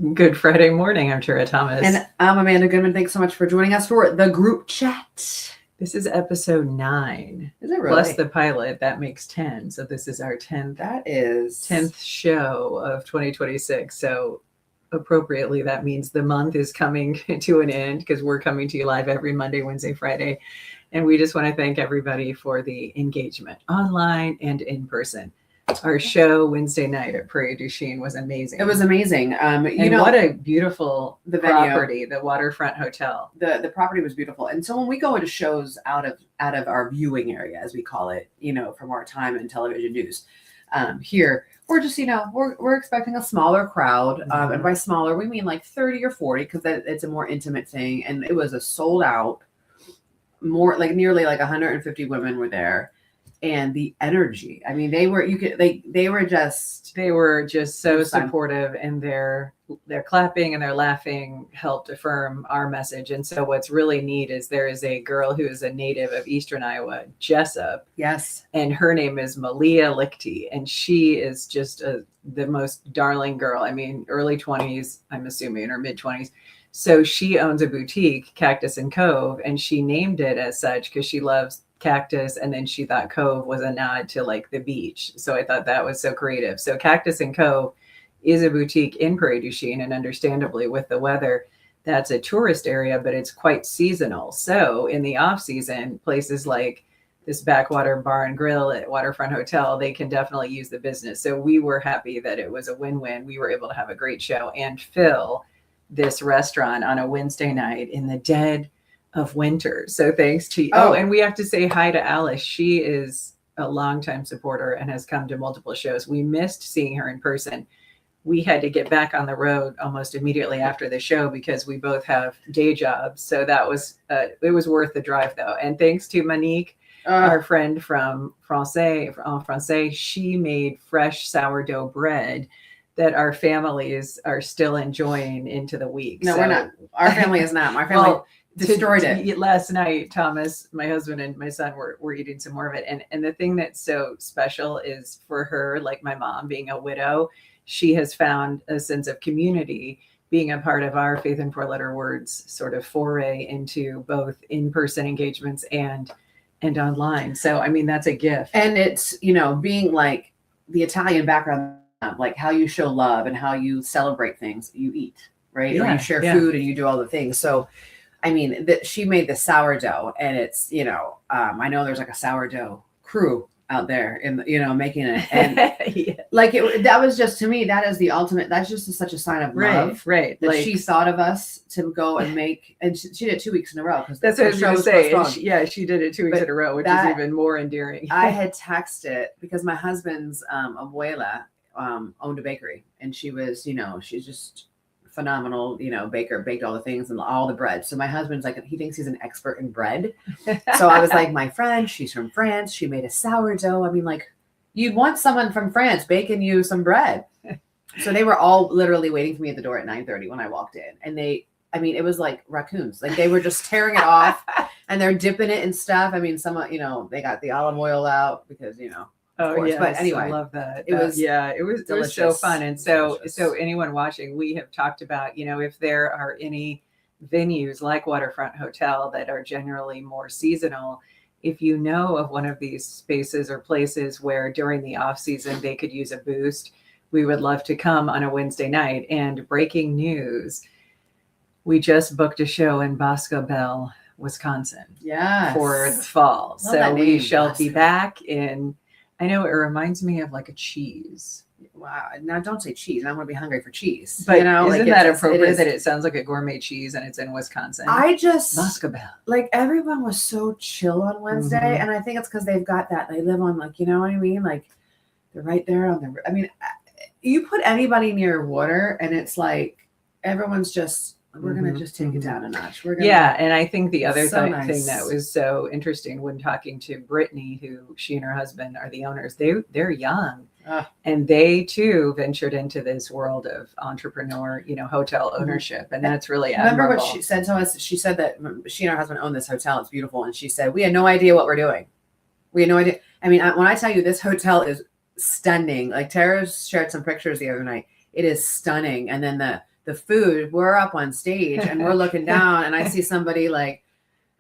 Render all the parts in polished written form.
Good Friday morning. I'm Tara Thomas. And I'm Amanda Goodman. Thanks so much for joining us for the group chat. This is episode 9. Is it really? Plus the pilot, that makes 10. So this is our 10th. That is 10th show of 2026. So appropriately, that means the month is coming to an end because we're coming to you live every Monday, Wednesday, Friday. And we just want to thank everybody for the engagement online and in person. Our show Wednesday night at Prairie du Chien was amazing. It was amazing. What a beautiful the property, the Waterfront Hotel. The property was beautiful. And so when we go into shows out of our viewing area, as we call it, from our time in television news, here we're just we're expecting a smaller crowd, and by smaller we mean like 30 or 40 because it's a more intimate thing. And it was a sold out, more like nearly like 150 women were there. And the energy, I mean, they were just so supportive, and their clapping and their laughing helped affirm our message. And so what's really neat is there is a girl who is a native of Eastern Iowa, Jessup. Yes. And her name is Malia Lichty, and she is just the most darling girl. I mean, early 20s, I'm assuming, or mid 20s. So she owns a boutique, Cactus and Cove, and she named it as such because she loves cactus, and then she thought Cove was a nod to like the beach. So I thought that was so creative. So Cactus and Cove is a boutique in Prairie du Chien, and understandably with the weather, that's a tourist area, but it's quite seasonal. So in the off season, places like this Backwater Bar and Grill at Waterfront Hotel, they can definitely use the business. So we were happy that it was a win-win. We were able to have a great show and fill this restaurant on a Wednesday night in the dead of winter. So thanks to you. Oh, and we have to say hi to Alice. She is a longtime supporter and has come to multiple shows. We missed seeing her in person. We had to get back on the road almost immediately after the show because we both have day jobs. So that was it was worth the drive though. And thanks to Monique, our friend from Francais, she made fresh sourdough bread that our families are still enjoying into the week. No, we're not. Our family is not. My family destroyed it. Last night, Thomas, my husband, and my son were eating some more of it. And the thing that's so special is for her, like my mom being a widow, she has found a sense of community being a part of our Faith in 4-Letter Words sort of foray into both in-person engagements and online. So, I mean, that's a gift. And it's, being like the Italian background, like how you show love and how you celebrate things, you eat, right? Yeah, or you share food and you do all the things. So, I mean, she made the sourdough, and it's, I know there's like a sourdough crew out there in, making it. And like that was just, to me, that is the ultimate, that's just such a sign of love. Right. That she thought of us to go and make, and she did it 2 weeks in a row. That's what I was going to say. She did it 2 weeks in a row, which is even more endearing. I had texted because my husband's abuela owned a bakery, and she was, she's just phenomenal, baker, baked all the things and all the bread. So my husband's like, he thinks he's an expert in bread. So I was like, my friend, she's from France. She made a sourdough. I mean, like, you'd want someone from France baking you some bread. So they were all literally waiting for me at the door at 9:30 when I walked in. And it was like raccoons. Like they were just tearing it off and they're dipping it in stuff. I mean, some, they got the olive oil out because, Oh yeah, but anyway, I love that. It was so fun. And so anyone watching, we have talked about, if there are any venues like Waterfront Hotel that are generally more seasonal, if you know of one of these spaces or places where during the off season they could use a boost, we would love to come on a Wednesday night. And breaking news, we just booked a show in Boscobel, Wisconsin, for the fall. So we shall be back in. I know it reminds me of like a cheese. Wow. Now don't say cheese. I'm going to be hungry for cheese. But isn't that appropriate that it sounds like a gourmet cheese and it's in Wisconsin? Boscobel. Like everyone was so chill on Wednesday. Mm-hmm. And I think it's because they've got that. They live on like, you know what I mean? Like they're right there on the, I mean, you put anybody near water and it's like, everyone's just, we're going to just take it down a notch. And I think the other thing that was so interesting when talking to Brittany, who she and her husband are the owners, they're young and they too ventured into this world of entrepreneur, hotel ownership. And that's really admirable. Remember what she said to us? She said that she and her husband own this hotel. It's beautiful. And she said, we had no idea what we're doing. We had no idea. I mean, when I tell you this hotel is stunning, like Tara shared some pictures the other night. It is stunning. And then the food, we're up on stage and we're looking down and I see somebody like,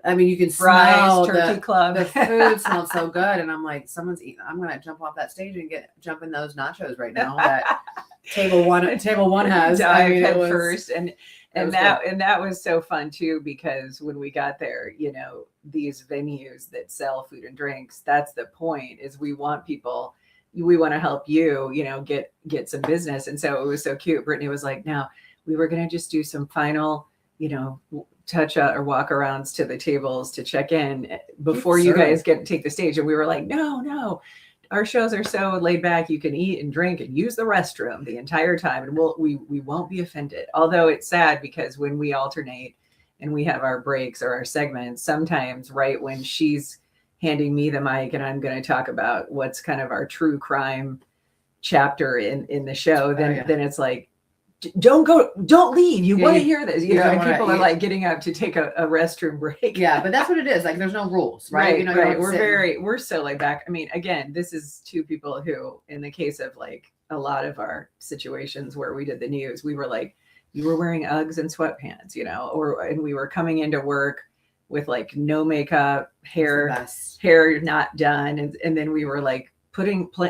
I mean, you can smell Turkey Club. the food smells so good. And I'm like, someone's eating. I'm going to jump off that stage and jump in those nachos right now that table one has. Dive I mean, head it was, first. And that was so fun too, because when we got there, you know, these venues that sell food and drinks, that's the point, is we want people, we want to help you, you know, get some business. And so it was so cute. Brittany was like, now we were going to just do some final, you know, touch or walk arounds to the tables to check in before you guys take the stage. And we were like, no, our shows are so laid back. You can eat and drink and use the restroom the entire time, and we won't be offended. Although it's sad, because when we alternate and we have our breaks or our segments, sometimes right when she's handing me the mic and I'm going to talk about what's kind of our true crime chapter in the show, then it's like, don't leave. You want to hear this, you know, and people are like getting up to take a restroom break. Yeah, but that's what it is. Like, there's no rules, right? You know, right. We're so laid back. I mean, again, this is two people who, in the case of like a lot of our situations where we did the news, we were like, you were wearing Uggs and sweatpants, you know, and we were coming into work with like no makeup, hair not done. And then we were like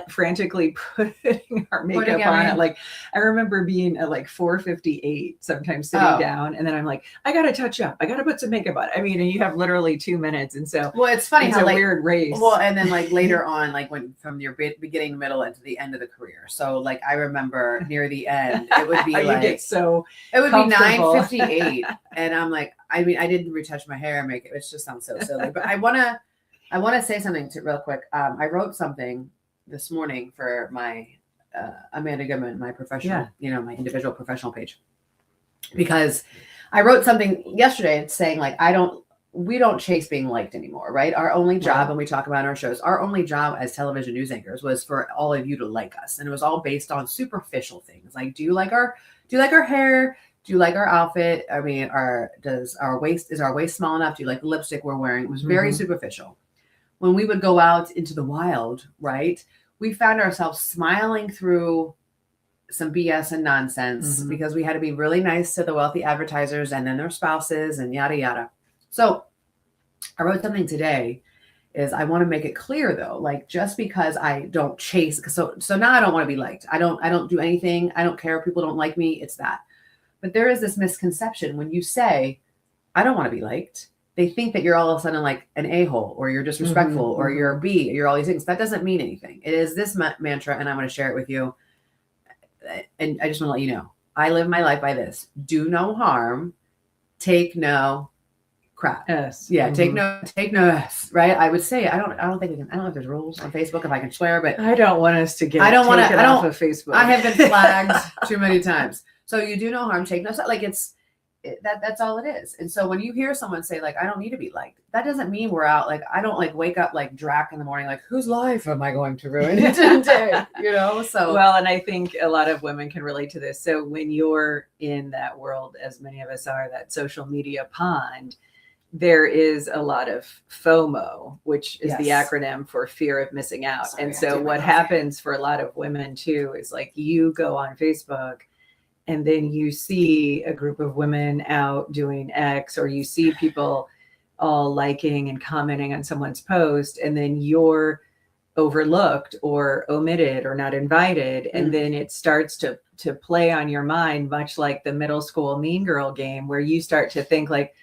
frantically putting our makeup on it. Like, I remember being at like 4:58, sometimes sitting down, and then I'm like, I gotta touch up, I gotta put some makeup on. I mean, and you have literally 2 minutes, and so it's funny it's how a like, weird race. Well, and then like later on, like when from your beginning, middle, and to the end of the career. So like I remember near the end, it would be like it would be 9:58, and I'm like, I mean, I didn't retouch my hair and make it. It just sounds so silly, but I want to say something real quick. I wrote something this morning for my Amanda Goodman, my professional, you know, my individual professional page, because I wrote something yesterday saying like, we don't chase being liked anymore, right? Our only job, when we talk about our shows, our only job as television news anchors was for all of you to like us, and it was all based on superficial things like, do you like our hair? Do you like our outfit? I mean, is our waist small enough? Do you like the lipstick we're wearing? It was very superficial. When we would go out into the wild, right, we found ourselves smiling through some BS and nonsense because we had to be really nice to the wealthy advertisers and then their spouses and yada, yada. So I wrote something today is I want to make it clear though, like just because I don't chase, so now I don't want to be liked. I don't do anything. I don't care if people don't like me. It's that. But there is this misconception when you say, I don't want to be liked. They think that you're all of a sudden like an a-hole, or you're disrespectful, or you're a B, or you're all these things. That doesn't mean anything. It is this mantra, and I'm going to share it with you. And I just want to let you know, I live my life by this: do no harm, take no crap. Yes. Yeah. Take no S. Right. I would say I don't think we can. I don't know if there's rules on Facebook if I can swear, but I don't want us to get. I don't want to. Off of Facebook. I have been flagged too many times. So you do no harm, take no. Like that's all it is. And so when you hear someone say like, I don't need to be liked, that doesn't mean we're out. Like, I don't like wake up like Drac in the morning, like whose life am I going to ruin today? You know? So, well, and I think a lot of women can relate to this. So when you're in that world, as many of us are, that social media pond, there is a lot of FOMO, which is the acronym for fear of missing out. Sorry, and so what happens for a lot of women too, is like you go on Facebook and then you see a group of women out doing X, or you see people all liking and commenting on someone's post, and then you're overlooked or omitted or not invited. And then it starts to play on your mind, much like the middle school mean girl game, where you start to think like,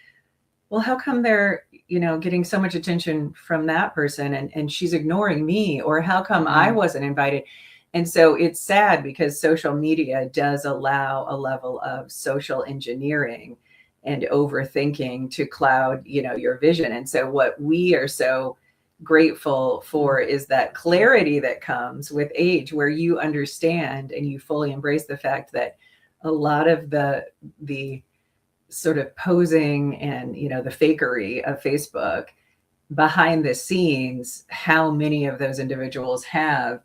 well, how come they're, you know, getting so much attention from that person and she's ignoring me? Or how come I wasn't invited? And so it's sad because social media does allow a level of social engineering and overthinking to cloud, you know, your vision. And so what we are so grateful for is that clarity that comes with age, where you understand and you fully embrace the fact that a lot of the sort of posing and, you know, the fakery of Facebook, behind the scenes, how many of those individuals have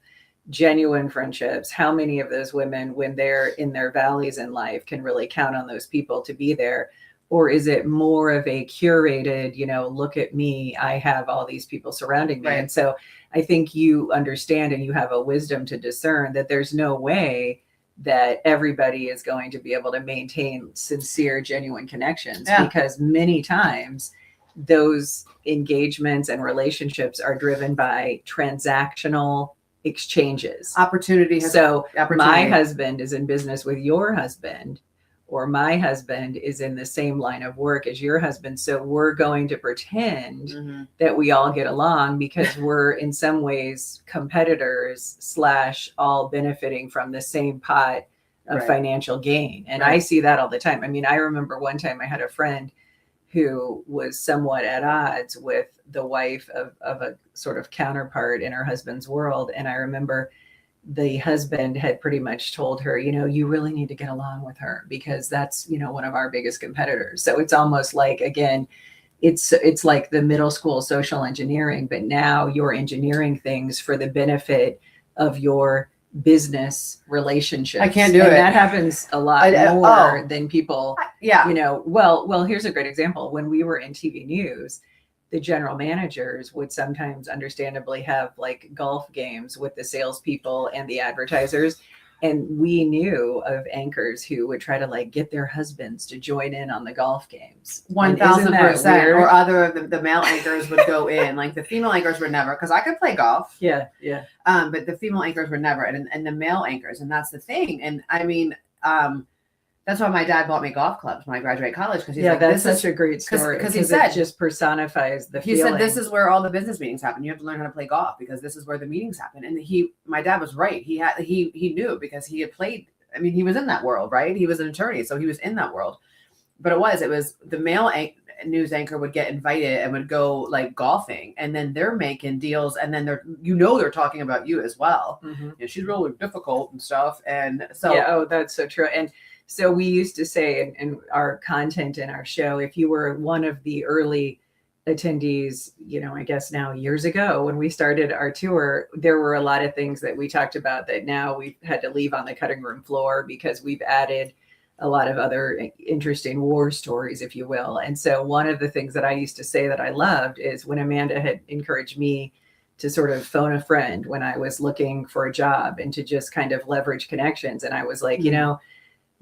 genuine friendships, how many of those women, when they're in their valleys in life, can really count on those people to be there? Or is it more of a curated, you know, look at me, I have all these people surrounding me. Right. And so I think you understand and you have a wisdom to discern that there's no way that everybody is going to be able to maintain sincere, genuine connections, Yeah. because many times those engagements and relationships are driven by transactional exchanges. Opportunity. So my opportunity. husband is in business with your husband, or my husband is in the same line of work as your husband. So we're going to pretend Mhm. that we all get along because we're in some ways competitors / all benefiting from the same pot of Right. financial gain. And Right. I see that all the time. I mean, I remember one time I had a friend who was somewhat at odds with the wife of a sort of counterpart in her husband's world. And I remember the husband had pretty much told her, you really need to get along with her because that's, one of our biggest competitors. So it's almost like, again, it's like the middle school social engineering, but now you're engineering things for the benefit of your business relationships. I can't do and it. That happens a lot more than people, Yeah. Well, here's a great example. When we were in TV news, the general managers would sometimes understandably have like golf games with the salespeople and the advertisers. And we knew of anchors who would try to like get their husbands to join in on the golf games. 1000%. Or other of the male anchors would go in. Like the female anchors were never, because I could play golf. Yeah. But the female anchors were never, and the male anchors, and that's the thing. And I mean, that's why my dad bought me golf clubs when I graduated college, because he's like, that's such a great story because he said it just personifies the he feeling. said this is where all the business meetings happen. You have to learn how to play golf because this is where the meetings happen. And my dad was right. He knew because he had played. I mean, he was in that world, right? He was an attorney, so he was in that world. But it was the male news anchor would get invited and would go like golfing, and then they're making deals, and then they're talking about you as well. Mm-hmm. And she's really difficult and stuff. And so that's so true. And so we used to say in our content in our show, if you were one of the early attendees, I guess now years ago when we started our tour, there were a lot of things that we talked about that now we've had to leave on the cutting room floor because we've added a lot of other interesting war stories, if you will. And so one of the things that I used to say that I loved is when Amanda had encouraged me to sort of phone a friend when I was looking for a job and to just kind of leverage connections. And I was like,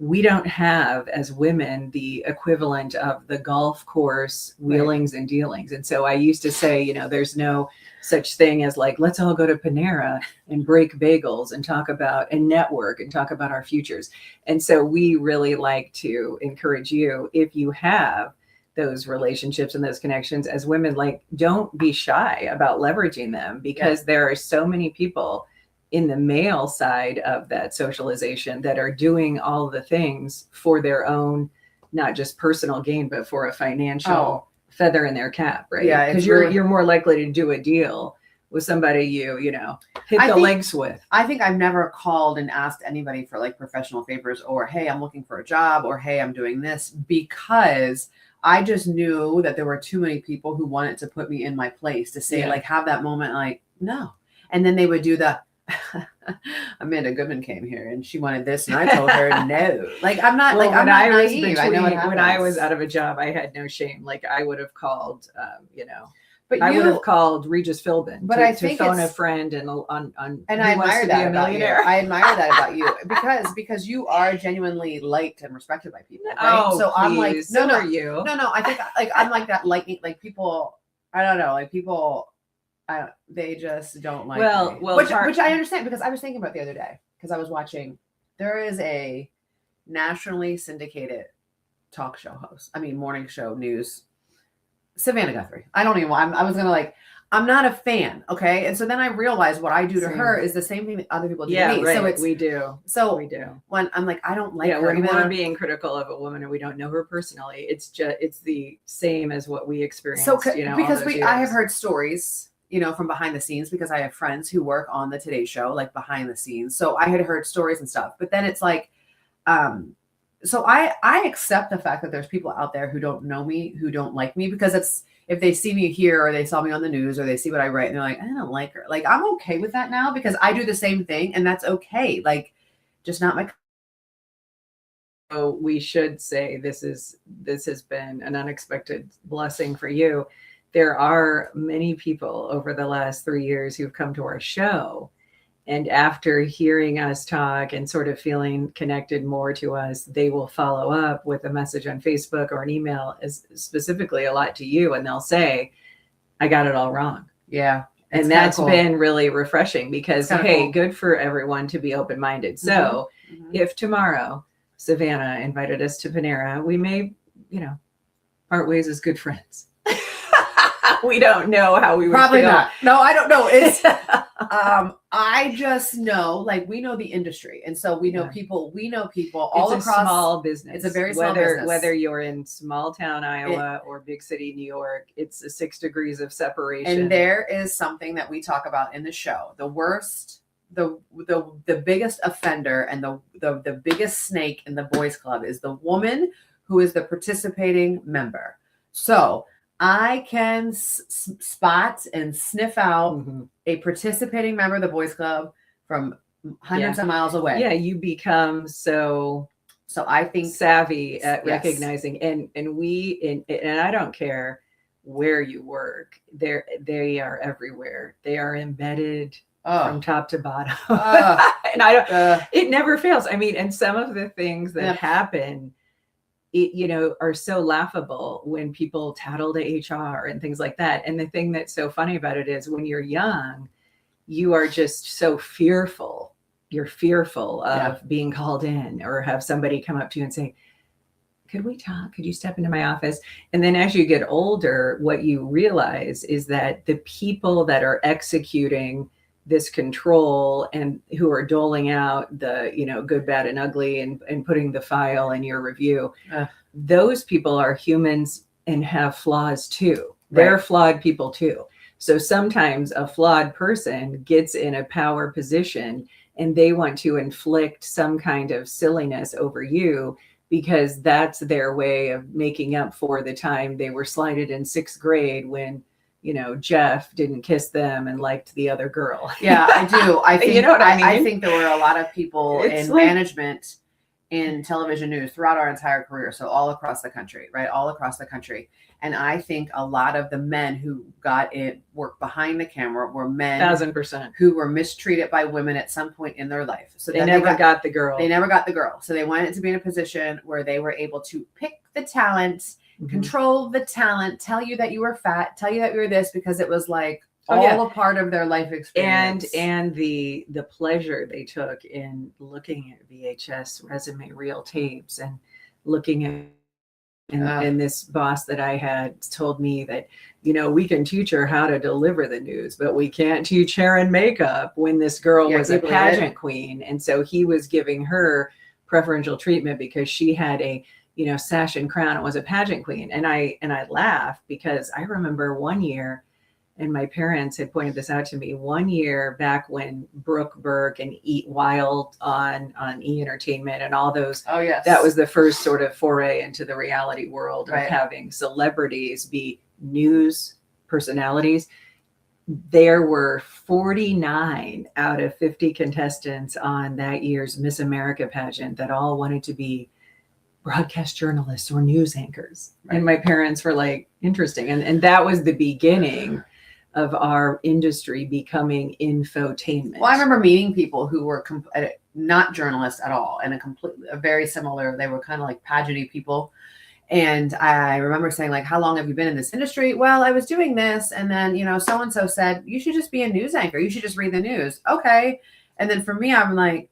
we don't have as women the equivalent of the golf course wheelings and dealings. And so I used to say, there's no such thing as like, let's all go to Panera and break bagels and talk about and network and talk about our futures. And so we really like to encourage you, if you have those relationships and those connections as women, like don't be shy about leveraging them, because there are so many people in the male side of that socialization that are doing all the things for their own, not just personal gain, but for a financial feather in their cap, right? Yeah, because you're more likely to do a deal with somebody you hit the links with. I think I've never called and asked anybody for like professional favors, or hey, I'm looking for a job, or hey, I'm doing this, because I just knew that there were too many people who wanted to put me in my place to say like, have that moment like, no. And then they would do the Amanda Goodman came here and she wanted this, and I told her no. Like I'm not like I'm not naive. I know what happens. When I was out of a job, I had no shame. Like I would have called, but I would have called Regis Philbin, but to phone a friend and and I admire that about you. I admire that about you because you are genuinely liked and respected by people. Right? Oh, so I'm like, no, are you? No. I think like I'm like that. Like people, I don't know. Like people. They just don't like me. Which I understand, because I was thinking about the other day, because I was watching, there is a nationally syndicated talk show host, morning show news, Savannah Guthrie. I don't even want, I was going to like, I'm not a fan. Okay. And so then I realized what I do to her is the same thing that other people do to me. Right. So we do. When I'm like, I don't like her. When we're being critical of a woman and we don't know her personally, it's the same as what we experience. So, because I have heard stories, from behind the scenes, because I have friends who work on the Today Show, like behind the scenes. So I had heard stories and stuff, but then it's like, so I accept the fact that there's people out there who don't know me, who don't like me, because it's, if they see me here or they saw me on the news or they see what I write and they're like, I don't like her. Like, I'm okay with that now, because I do the same thing and that's okay. Like, just not my. So we should say this has been an unexpected blessing for you. There are many people over the last 3 years who've come to our show And after hearing us talk and sort of feeling connected more to us, they will follow up with a message on Facebook or an email, as specifically a lot to you, and they'll say, I got it all wrong. Yeah. And that's been really refreshing because, hey, cool. good for everyone to be open-minded. So if tomorrow Savannah invited us to Panera, we may, part ways as good friends. We don't know how we would probably feel. not. No, I don't know. It's I just know, like, we know the industry, and so we know people. We know people all it's across. A small business. It's a very small business. Whether you're in small town Iowa or big city New York, it's 6 degrees of separation. And there is something that we talk about in the show. The worst, the biggest offender, and the biggest snake in the boys club is the woman who is the participating member. So I can spot and sniff out a participating member of the boys club from hundreds of miles away. Yeah, you become so I think savvy at recognizing, and I don't care where you work, they are everywhere. They are embedded from top to bottom. And I don't. It never fails. I mean, and some of the things that happen, are so laughable when people tattle to HR and things like that. And the thing that's so funny about it is when you're young, you are just so fearful. You're fearful of being called in or have somebody come up to you and say, could we talk? Could you step into my office? And then as you get older, what you realize is that the people that are executing this control and who are doling out the, good, bad, and ugly and putting the file in your review, those people are humans and have flaws too. They're flawed people too. So sometimes a flawed person gets in a power position and they want to inflict some kind of silliness over you because that's their way of making up for the time they were slighted in 6th grade when Jeff didn't kiss them and liked the other girl. Yeah, I do. I think, what I mean? I think there were a lot of people in management in television news throughout our entire career. So all across the country, right? All across the country. And I think a lot of the men who got it work behind the camera were men 1,000% who were mistreated by women at some point in their life. So they never got the girl. They never got the girl. So they wanted to be in a position where they were able to pick the talent, control the talent, tell you that you were fat, tell you that you were this, because it was like a part of their life experience. And the pleasure they took in looking at VHS resume reel tapes and looking at and this boss that I had told me that, we can teach her how to deliver the news, but we can't teach hair and makeup when this girl was a pageant queen. And so he was giving her preferential treatment because she had a sash and crown and was a pageant queen. And I laughed because I remember one year, and my parents had pointed this out to me, one year back when Brooke Burke and Eat Wild on E! Entertainment and all those, that was the first sort of foray into the reality world of having celebrities be news personalities. There were 49 out of 50 contestants on that year's Miss America pageant that all wanted to be broadcast journalists or news anchors. And my parents were like, interesting. And that was the beginning of our industry becoming infotainment. Well, I remember meeting people who were not journalists at all, and a very similar, they were kind of like pageant-y people. And I remember saying, like, how long have you been in this industry? Well, I was doing this. And then, so-and-so said, you should just be a news anchor. You should just read the news. Okay. And then for me, I'm like,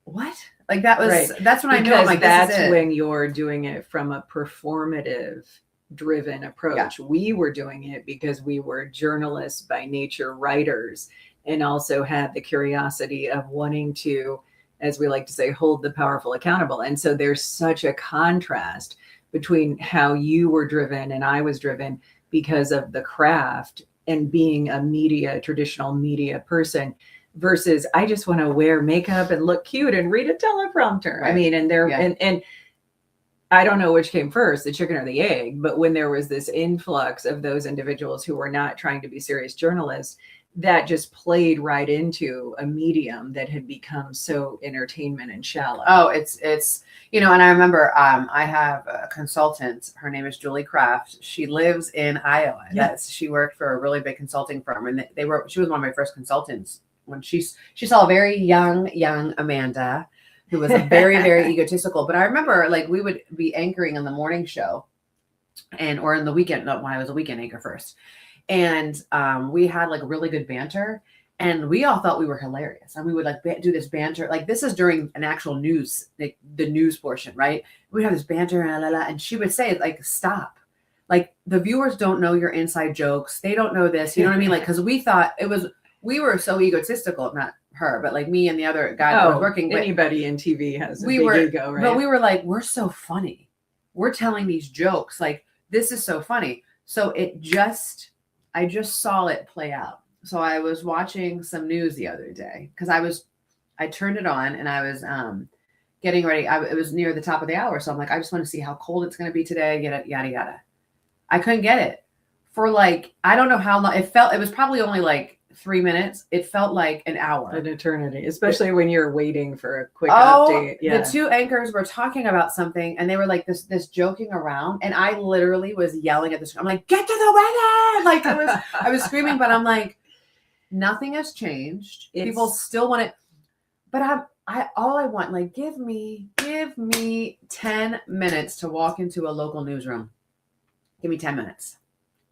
what? Like that was, that's when I knew, I'm like, that's when you're doing it from a performative driven approach. We were doing it because we were journalists by nature, writers, and also had the curiosity of wanting to, as we like to say, hold the powerful accountable. And so there's such a contrast between how you were driven and I was driven because of the craft and being a traditional media person versus I just want to wear makeup and look cute and read a teleprompter. I mean, and and I don't know which came first, the chicken or the egg, but when there was this influx of those individuals who were not trying to be serious journalists, that just played right into a medium that had become so entertainment and shallow. Oh, it's and I remember I have a consultant. Her name is Julie Kraft. She lives in Iowa. She worked for a really big consulting firm, and she was one of my first consultants when she saw a very young Amanda who was very, very egotistical. But I remember like we would be anchoring in the morning show or in the weekend, no, when I was a weekend anchor first. And we had like really good banter. And we all thought we were hilarious. And we would like do this banter. Like this is during an actual news, like the news portion, right? We'd have this banter and she would say like, stop. Like the viewers don't know your inside jokes. They don't know this. You know what I mean? Like, cause we thought we were so egotistical, not her, but like me and the other guy that was working with. Anybody in TV has a big ego, right? But we were like, we're so funny. We're telling these jokes. Like this is so funny. So I just saw it play out. So I was watching some news the other day because I turned it on and I was getting ready. It was near the top of the hour. So I'm like, I just want to see how cold it's going to be today. Yada, yada. I couldn't get it for like, I don't know how long it was probably only like 3 minutes. It felt like an hour. An eternity, especially when you're waiting for a quick update. Yeah. The two anchors were talking about something and they were like this joking around. And I literally was yelling at the screen. I'm like, get to the weather. Like I was screaming, but I'm like, nothing has changed. People still want it, but all I want, like, give me 10 minutes to walk into a local newsroom. Give me 10 minutes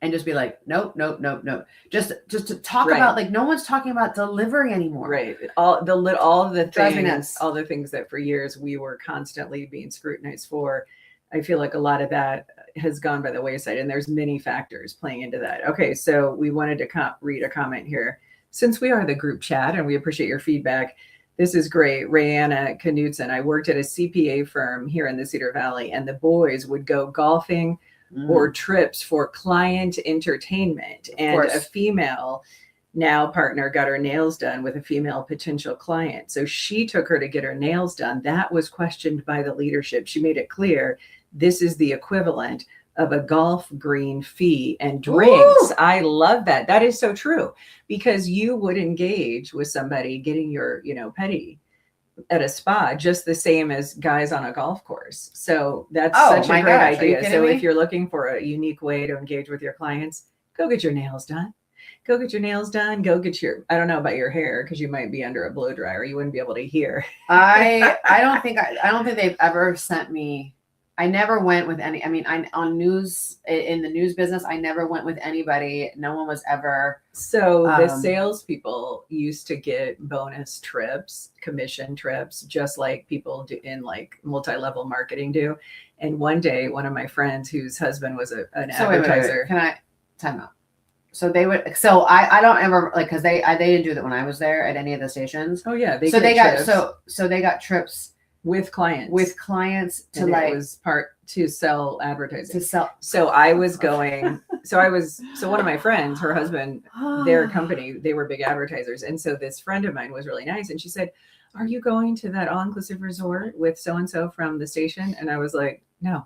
and just be like, nope. Just to talk about, like, no one's talking about delivery anymore. Right. All the things that for years we were constantly being scrutinized for. I feel like a lot of that has gone by the wayside and there's many factors playing into that. Okay. So we wanted to read a comment here. Since we are the group chat and we appreciate your feedback, this is great. Rayanna Knudsen. I worked at a CPA firm here in the Cedar Valley, and the boys would go golfing or trips for client entertainment. And a female now partner got her nails done with a female potential client. So she took her to get her nails done. That was questioned by the leadership. She made it clear this is the equivalent of a golf green fee and drinks. Ooh. I love that. That is so true, because you would engage with somebody getting your, pedi at a spa just the same as guys on a golf course. So that's such a great idea. So if you're looking for a unique way to engage with your clients, go get your nails done. Go get your nails done. Go get I don't know about your hair because you might be under a blow dryer. You wouldn't be able to hear. I don't think they've ever sent me. I never went with any, on news, in the news business, I never went with anybody. No one was ever. So the salespeople used to get bonus trips, commission trips, just like people do in like multi-level marketing do. And one day, one of my friends whose husband was an advertiser. Wait. Can I time out? So they would, I don't ever like, cause they didn't do that when I was there at any of the stations. Oh yeah. They got trips with clients to, and like, it was to sell advertising. So I was going, so one of my friends, her husband, their company, they were big advertisers. And so this friend of mine was really nice. And she said, are you going to that all-inclusive resort with so-and-so from the station? And I was like, no,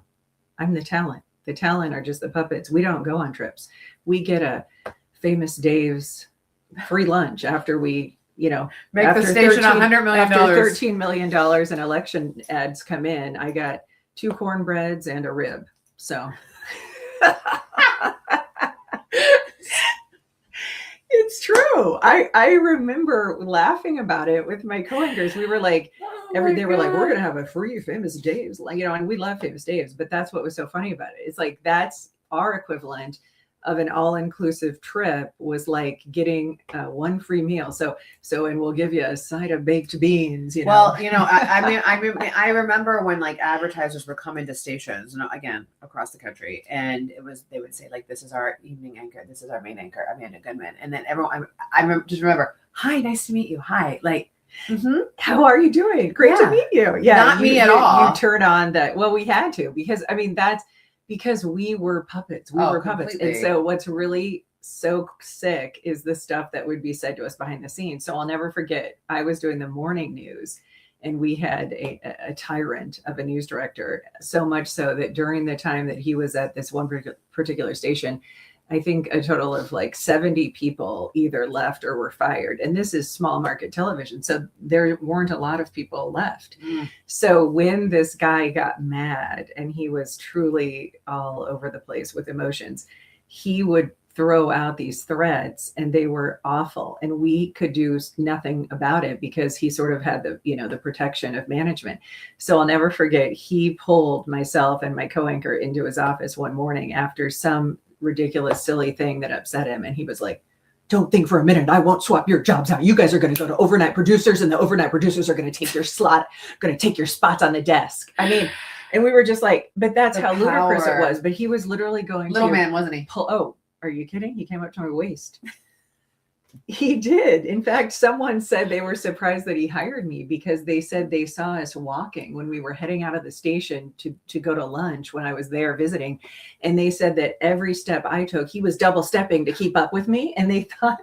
I'm the talent. The talent are just the puppets. We don't go on trips. We get a Famous Dave's free lunch after we, make the station $100 million. After $13 million in election ads come in, I got 2 cornbreads and a rib. So it's true. I remember laughing about it with my coworkers. We were like, they were like, we're gonna have a free Famous Dave's, like, and we love Famous Dave's, but that's what was so funny about it. It's like that's our equivalent of an all-inclusive trip was like getting one free meal. So, and we'll give you a side of baked beans. Well, I remember when like advertisers were coming to stations, again across the country, and they would say like, "This is our evening anchor. This is our main anchor, Amanda Goodman," and then everyone, I remember, "Hi, nice to meet you. Hi, like." Mm-hmm. How are you doing? Great to meet you. Yeah, not me at all. You turn on that. Well, we had to because that's. Because we were puppets. We were puppets. Completely. And so what's really so sick is the stuff that would be said to us behind the scenes. So I'll never forget, I was doing the morning news and we had a tyrant of a news director, so much so that during the time that he was at this one particular station, I think a total of like 70 people either left or were fired. And this is small market television. So there weren't a lot of people left. So when this guy got mad and he was truly all over the place with emotions, he would throw out these threats, and they were awful, and we could do nothing about it because he sort of had the protection of management. So I'll never forget, he pulled myself and my co-anchor into his office one morning after some ridiculous silly thing that upset him, and he was like, don't think for a minute I won't swap your jobs out. You guys are going to go to overnight producers, and the overnight producers are going to take your slot, going to take your spots on the desk. I mean, and we were just like, but that's how ludicrous it was. But he was literally going little man, wasn't he? Oh, are you kidding? He came up to my waist. He did. In fact, someone said they were surprised that he hired me because they said they saw us walking when we were heading out of the station to go to lunch when I was there visiting. And they said that every step I took, he was double stepping to keep up with me. And they thought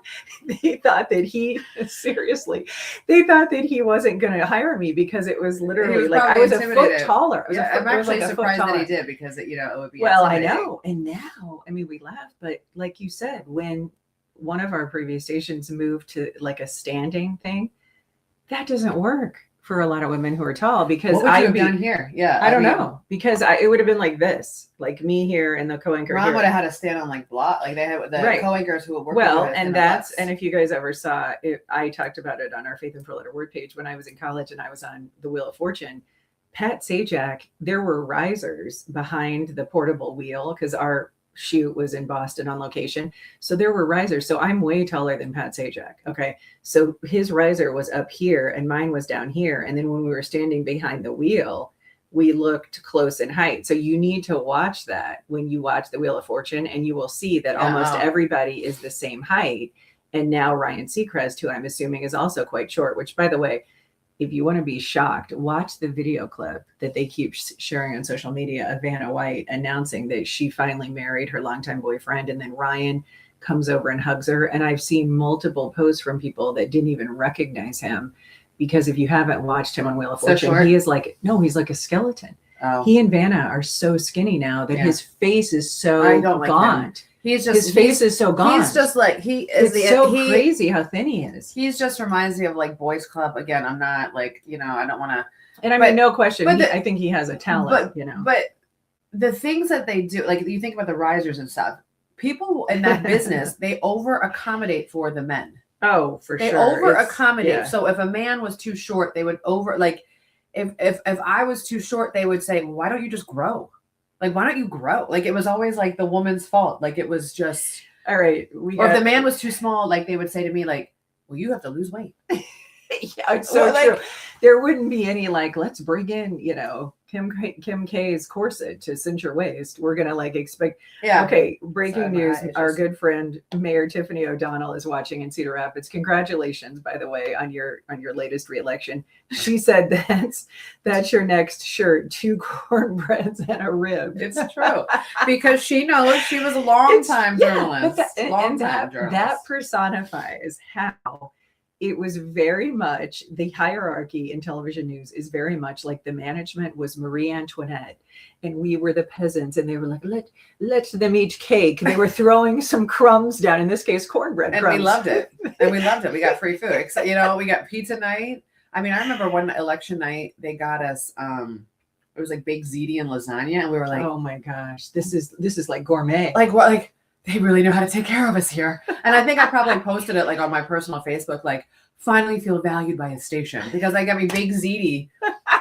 that he, seriously, they thought that he wasn't going to hire me because it was literally like I was a foot taller. I'm actually surprised that he did because it would be. Well, I know. And now, I mean, we laugh, but like you said, when one of our previous stations moved to like a standing thing, that doesn't work for a lot of women who are tall because what would you have done here? Yeah, I don't know, because it would have been like this, like me here and the co-anchor. Ron would have had to stand on like block, like they had the co-anchors who would work. Well, and that's and if you guys ever saw it, I talked about it on our Faith and Four Letter Word page when I was in college and I was on the Wheel of Fortune. Pat Sajak, there were risers behind the portable wheel because our shoot was in Boston on location. So there were risers. So I'm way taller than Pat Sajak. Okay. So his riser was up here and mine was down here. And then when we were standing behind the wheel, we looked close in height. So you need to watch that when you watch the Wheel of Fortune, and you will see that almost everybody is the same height. And now Ryan Seacrest, who I'm assuming is also quite short, which, by the way, if you want to be shocked, watch the video clip that they keep sharing on social media of Vanna White announcing that she finally married her longtime boyfriend. And then Ryan comes over and hugs her. And I've seen multiple posts from people that didn't even recognize him because if you haven't watched him on Wheel of Fortune, he's like a skeleton. Oh. He and Vanna are so skinny now that his face is so gaunt. His face is so gone. He's just like crazy how thin he is. He's just reminds me of like Boys Club. Again, I'm not like, I don't want to. And I mean, no question. I think he has a talent, But the things that they do, like you think about the risers and stuff, people in that business, they over accommodate for the men. Oh, for sure. They over accommodate. Yeah. So if a man was too short, they would if I was too short, they would say, well, why don't you just grow? Like, why don't you grow? Like, it was always like the woman's fault. Like, it was just. All right. Or if the man was too small, like, they would say to me, like, well, you have to lose weight. Yeah, it's so true. There wouldn't be any, like, let's bring in, Kim K's corset to cinch your waist. We're going to, like, expect. Yeah. Okay. Breaking news. Our good friend, Mayor Tiffany O'Donnell, is watching in Cedar Rapids. Congratulations, by the way, on your latest reelection. She said that's your next shirt, 2 cornbreads and a rib. It's true. Because she knows she was a long-time journalist. That personifies how it was very much the hierarchy in television news is very much like the management was Marie Antoinette and we were the peasants, and they were like, let them eat cake. They were throwing some crumbs down, in this case, cornbread crumbs. And we loved it. We got free food. Except, we got pizza night. I mean, I remember one election night, they got us, it was like baked ziti and lasagna. And we were like, oh my gosh, this is like gourmet. Like what? Like, they really know how to take care of us here. And I think I probably posted it like on my personal Facebook, like, finally feel valued by a station, because I got me big ziti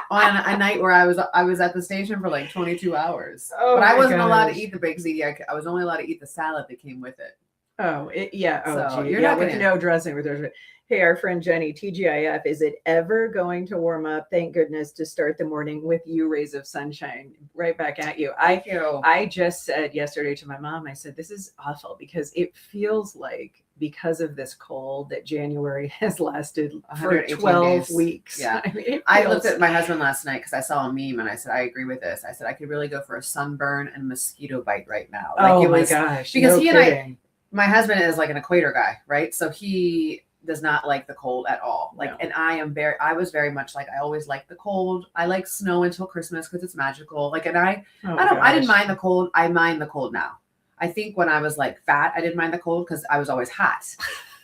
on a night where I was at the station for like 22 hours. Oh, but I wasn't allowed to eat the big ziti. I was only allowed to eat the salad that came with it. Oh, yeah. Oh, so you're not with no dressing with those. Hey, our friend Jenny, TGIF, is it ever going to warm up? Thank goodness, to start the morning with you, rays of sunshine, right back at you. I just said yesterday to my mom, I said, this is awful because it feels like because of this cold that January has lasted for 12 weeks. Yeah. I looked at my husband last night because I saw a meme and I said, I agree with this. I said, I could really go for a sunburn and mosquito bite right now. Like, my gosh. Because my husband is like an equator guy, right? So he does not like the cold at all. And I was very much like, I always like the cold. I like snow until Christmas because it's magical. I didn't mind the cold. I mind the cold now. I think when I was like fat, I didn't mind the cold because I was always hot.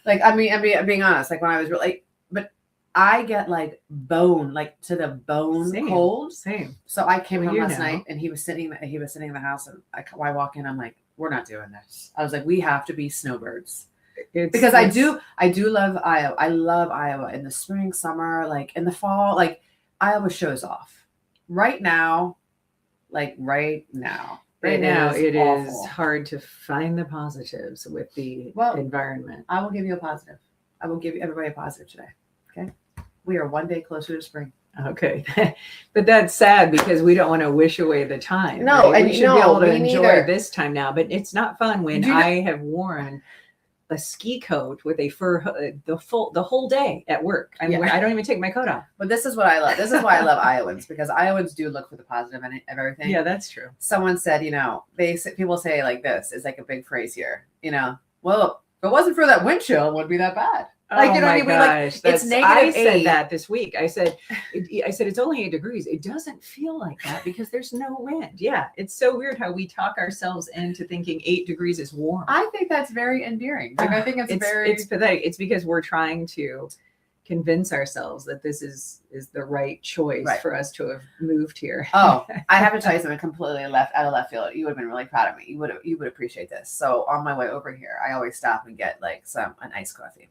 I'm being honest. Like when I was really, but I get like bone, like to the bone cold. Same. So I came home last night and he was sitting in the house, and I walk in, I'm like, we're not doing this. I was like, we have to be snowbirds. It's, Because I do love Iowa. I love Iowa in the spring, summer, like in the fall. Like Iowa shows off. Right now, right now it awful. is hard to find the positives with the environment. I will give you a positive. I will give everybody a positive today. Okay, we are one day closer to spring. Okay, but that's sad because we don't want to wish away the time. No, right? and we should be able to enjoy neither. this time now. But it's not fun when I have worn a ski coat with a fur the whole day at work. I don't even take my coat off. But this is what I love. This is why I love Iowans, because Iowans do look for the positive in it, of everything. Yeah, that's true. Someone said, people say like this is like a big phrase here. Well, if it wasn't for that wind chill, it wouldn't be that bad. Like, oh, you know what I mean? Gosh, it's negative. I 8. said that this week. I said it's only 8 degrees. It doesn't feel like that because there's no wind. Yeah, it's so weird how we talk ourselves into thinking 8 degrees is warm. I think that's very endearing. Like, I think it's pathetic. It's because we're trying to convince ourselves that this is the right choice for us to have moved here. Oh, I have to tell you something completely out of left field. You would have been really proud of me. You would appreciate this. So on my way over here, I always stop and get like an iced coffee.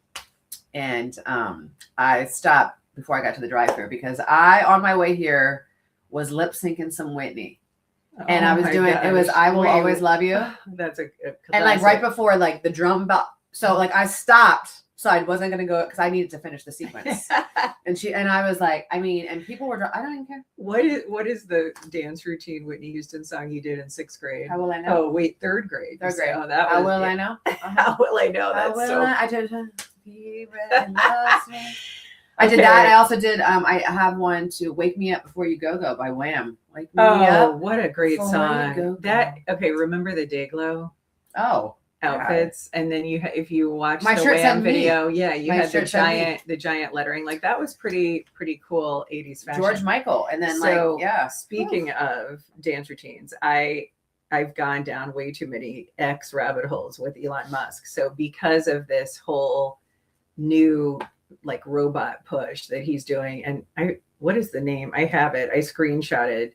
And I stopped before I got to the drive-thru because on my way here was lip syncing some Whitney. And I was doing, it was I Will Always Love You. That's a and like right before like the drum bell. So like I stopped. So I wasn't going to go because I needed to finish the sequence. and I was like, and people were, I don't even care. What is the dance routine Whitney Houston song you did in 6th grade? How will I know? Oh, wait, 3rd grade. 3rd grade. Oh, that How will I know? How will I know? That's I did. He really loves me. I did that. I also did. I have one to "Wake Me Up Before You Go" by Wham. Wake me up. What a great song! Remember the Dayglow? Oh, outfits, and then if you watch My the Shirt Wham Said video, Me. you had the giant lettering. Like that was pretty cool 80s fashion. George Michael, and then Speaking of dance routines, I've gone down way too many X rabbit holes with Elon Musk. So because of this whole new like robot push that he's doing, and what is the name? I have it. I screenshotted.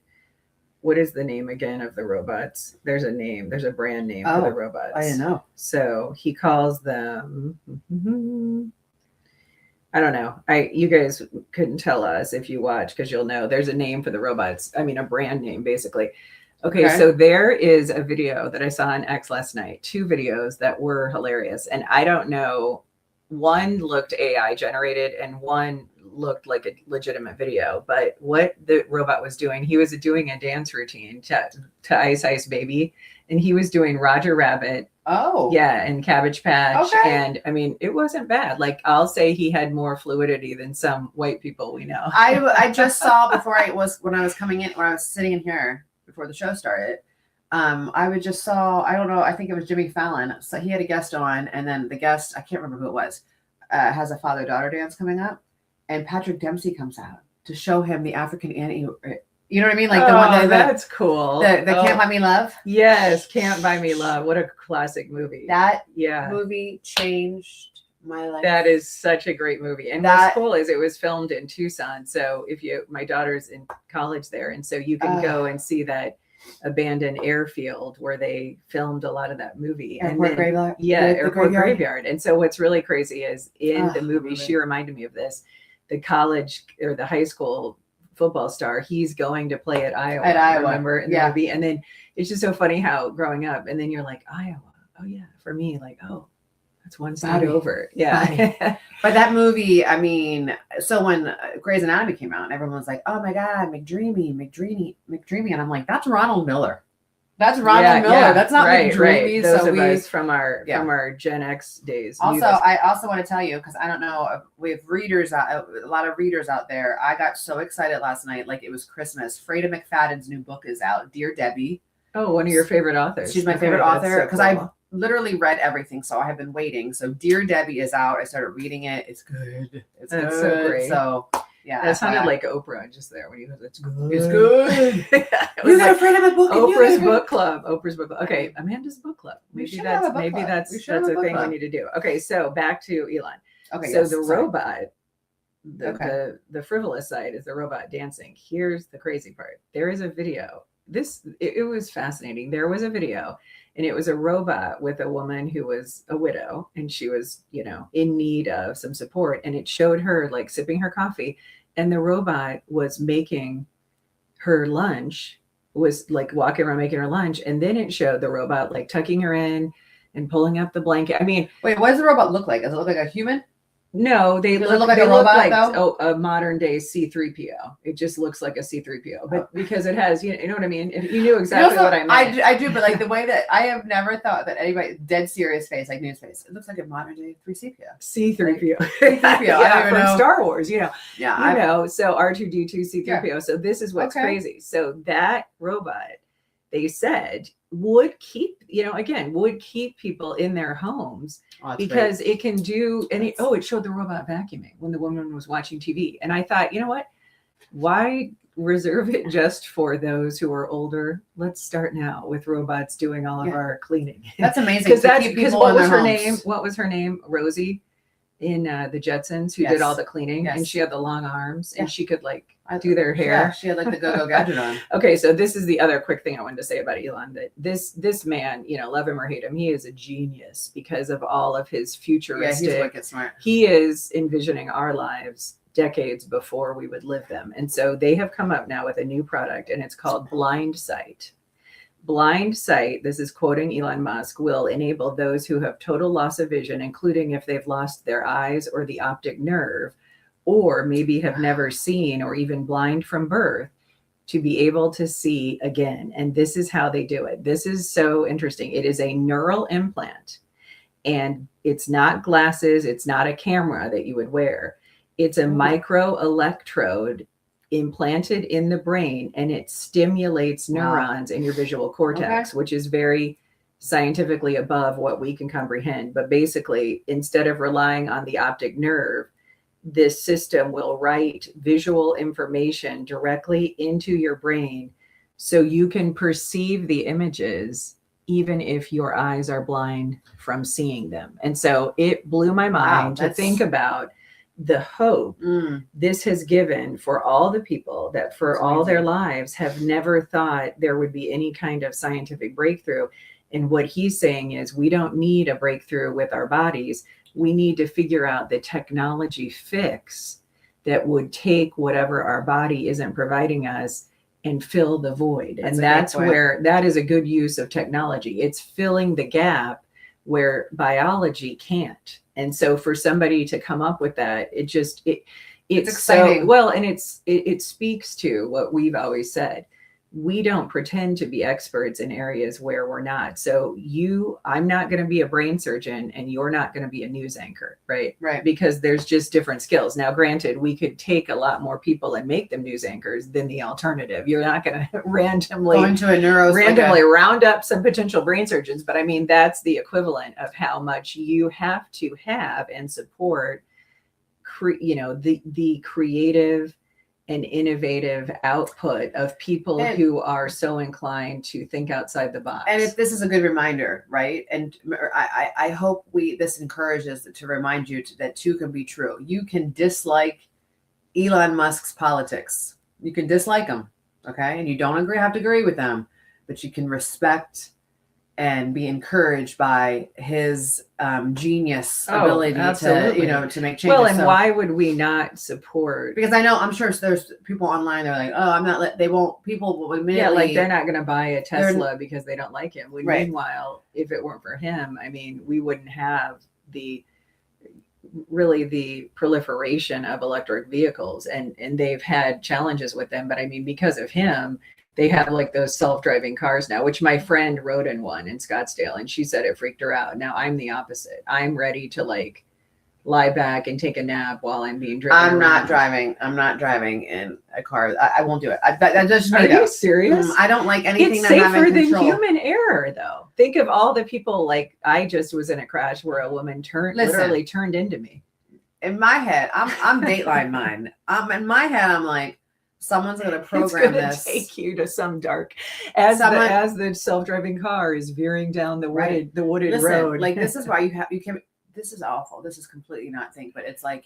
What is the name again of the robots? There's a name. There's a brand name for the robots. I didn't know. So he calls them. I don't know. You guys couldn't tell us if you watch because you'll know. There's a name for the robots. I mean, a brand name basically. Okay, so there is a video that I saw on X last night. 2 videos that were hilarious, and I don't know. One looked AI generated, and one looked like a legitimate video. But what the robot was doing, he was doing a dance routine to Ice Ice Baby, and he was doing Roger Rabbit. Oh, yeah, and Cabbage Patch. Okay. And I mean, it wasn't bad. Like I'll say he had more fluidity than some white people we know. I just saw when I was coming in, when I was sitting in here before the show started. I don't know, I think it was Jimmy Fallon. So he had a guest on, and then the guest, I can't remember who it was, has a father-daughter dance coming up, and Patrick Dempsey comes out to show him the African Annie. You know what I mean? Like the one that's cool. The Can't Buy Me Love. Yes, Can't Buy Me Love. What a classic movie. That movie changed my life. That is such a great movie. And what's cool is it was filmed in Tucson. So my daughter's in college there, and so you can go and see that abandoned airfield where they filmed a lot of that movie. Airport Graveyard. Airport Graveyard. And so what's really crazy is in the movie, she reminded me of this, the college or the high school football star, he's going to play at Iowa. Remember in the movie? And then it's just so funny how growing up, and then you're like, Iowa. Oh yeah. For me, like, oh, that's one side over. Yeah. But that movie, I mean, so when Grey's Anatomy came out, everyone was like, oh my God, McDreamy. And I'm like, that's Ronald Miller. That's Ronald Miller. Yeah. That's not McDreamy. Right. Those of us from our Gen X days. Also, I also want to tell you, because I don't know, we have a lot of readers out there. I got so excited last night, like it was Christmas. Freda McFadden's new book is out, Dear Debbie. Oh, one of your favorite authors. She's my favorite author because I've literally read everything, so I have been waiting. So Dear Debbie is out. I started reading it. It's good. It's good. So great. So yeah, that sounded like Oprah just there when you goes, it's good. It's good. You got afraid of a book. Oprah's book club. Okay, Amanda's book club. Maybe that's a thing we need to do. Okay, so back to Elon. Okay, so the robot, the frivolous side is the robot dancing. Here's the crazy part. There is a video. It was fascinating. There was a video, and it was a robot with a woman who was a widow, and she was, in need of some support. And it showed her like sipping her coffee, and the robot was making her lunch, was like walking around making her lunch. And then it showed the robot like tucking her in and pulling up the blanket. I mean, wait, what does the robot look like? Does it look like a human? no, they Does it look, look like they a look robot, like though? a modern day C3PO. It just looks like a C3PO, but because it has, you know what I mean? You knew exactly what I meant. I do, but like the way that I have never thought that anybody dead serious face, like news face, it looks like a modern day 3CPO. C3PO. C3PO. I don't even from know. Star Wars, Yeah, so R2D2 C3PO. So this is what's crazy. So that robot, they said, would keep people in their homes because it can do, and it showed the robot vacuuming when the woman was watching TV. And I thought, you know what? Why reserve it just for those who are older? Let's start now with robots doing all of our cleaning. That's amazing. Because what was her name? What was her name? Rosie in the Jetsons, who did all the cleaning, and she had the long arms, and she could like do their hair. Yeah, she had like the go-go gadget on. Okay, so this is the other quick thing I wanted to say about Elon, that this man, love him or hate him, he is a genius because of all of his futuristic. Yeah, he's wicked smart. He is envisioning our lives decades before we would live them. And so they have come up now with a new product, and it's called Blind Sight. Blind Sight, this is quoting Elon Musk, will enable those who have total loss of vision, including if they've lost their eyes or the optic nerve, or maybe have never seen or even blind from birth, to be able to see again. And this is how they do it. This is so interesting. It is a neural implant, and it's not glasses. It's not a camera that you would wear. It's a micro electrode implanted in the brain, and it stimulates neurons in your visual cortex, which is very scientifically above what we can comprehend. But basically, instead of relying on the optic nerve, this system will write visual information directly into your brain so you can perceive the images even if your eyes are blind from seeing them. And so it blew my mind to think about the hope this has given for all the people that for all their lives have never thought there would be any kind of scientific breakthrough. And what he's saying is, we don't need a breakthrough with our bodies. We need to figure out the technology fix that would take whatever our body isn't providing us and fill the void. And that's where that is a good use of technology. It's filling the gap where biology can't. And so for somebody to come up with that, it's exciting. So well, and it speaks to what we've always said. We don't pretend to be experts in areas where we're not. So I'm not going to be a brain surgeon, and you're not going to be a news anchor, right? Right. Because there's just different skills. Now, granted, we could take a lot more people and make them news anchors than the alternative. You're not going to randomly round up some potential brain surgeons. But I mean, that's the equivalent of how much you have to have and support, the creative and innovative output of people who are so inclined to think outside the box. And if this is a good reminder, right? And I hope this encourages to remind you that two can be true. You can dislike Elon Musk's politics. You can dislike him, okay? And you don't have to agree with them, but you can respect and be encouraged by his genius ability to make changes. Well, and why would we not support? Because I'm sure there's people online. They're like, oh, I'm not. They won't. People will immediately. Yeah, like they're not going to buy a Tesla because they don't like him. Meanwhile, if it weren't for him, I mean, we wouldn't have the proliferation of electric vehicles, and they've had challenges with them. But I mean, because of him, they have like those self-driving cars now, which my friend rode in one in Scottsdale, and she said it freaked her out. Now I'm the opposite. I'm ready to like lie back and take a nap while I'm being driven. I'm not driving in a car. I won't do it. That just Are you serious? I don't like anything it's that I'm safer in than control. Human error, though. Think of all the people. Like I just was in a crash where a woman literally turned into me. In my head, I'm Dateline mind. In my head, I'm like, someone's going to program this. Take you to some dark as the self-driving car is veering down the wooded road. Like this is why you can. This is awful. This is completely not think, but it's like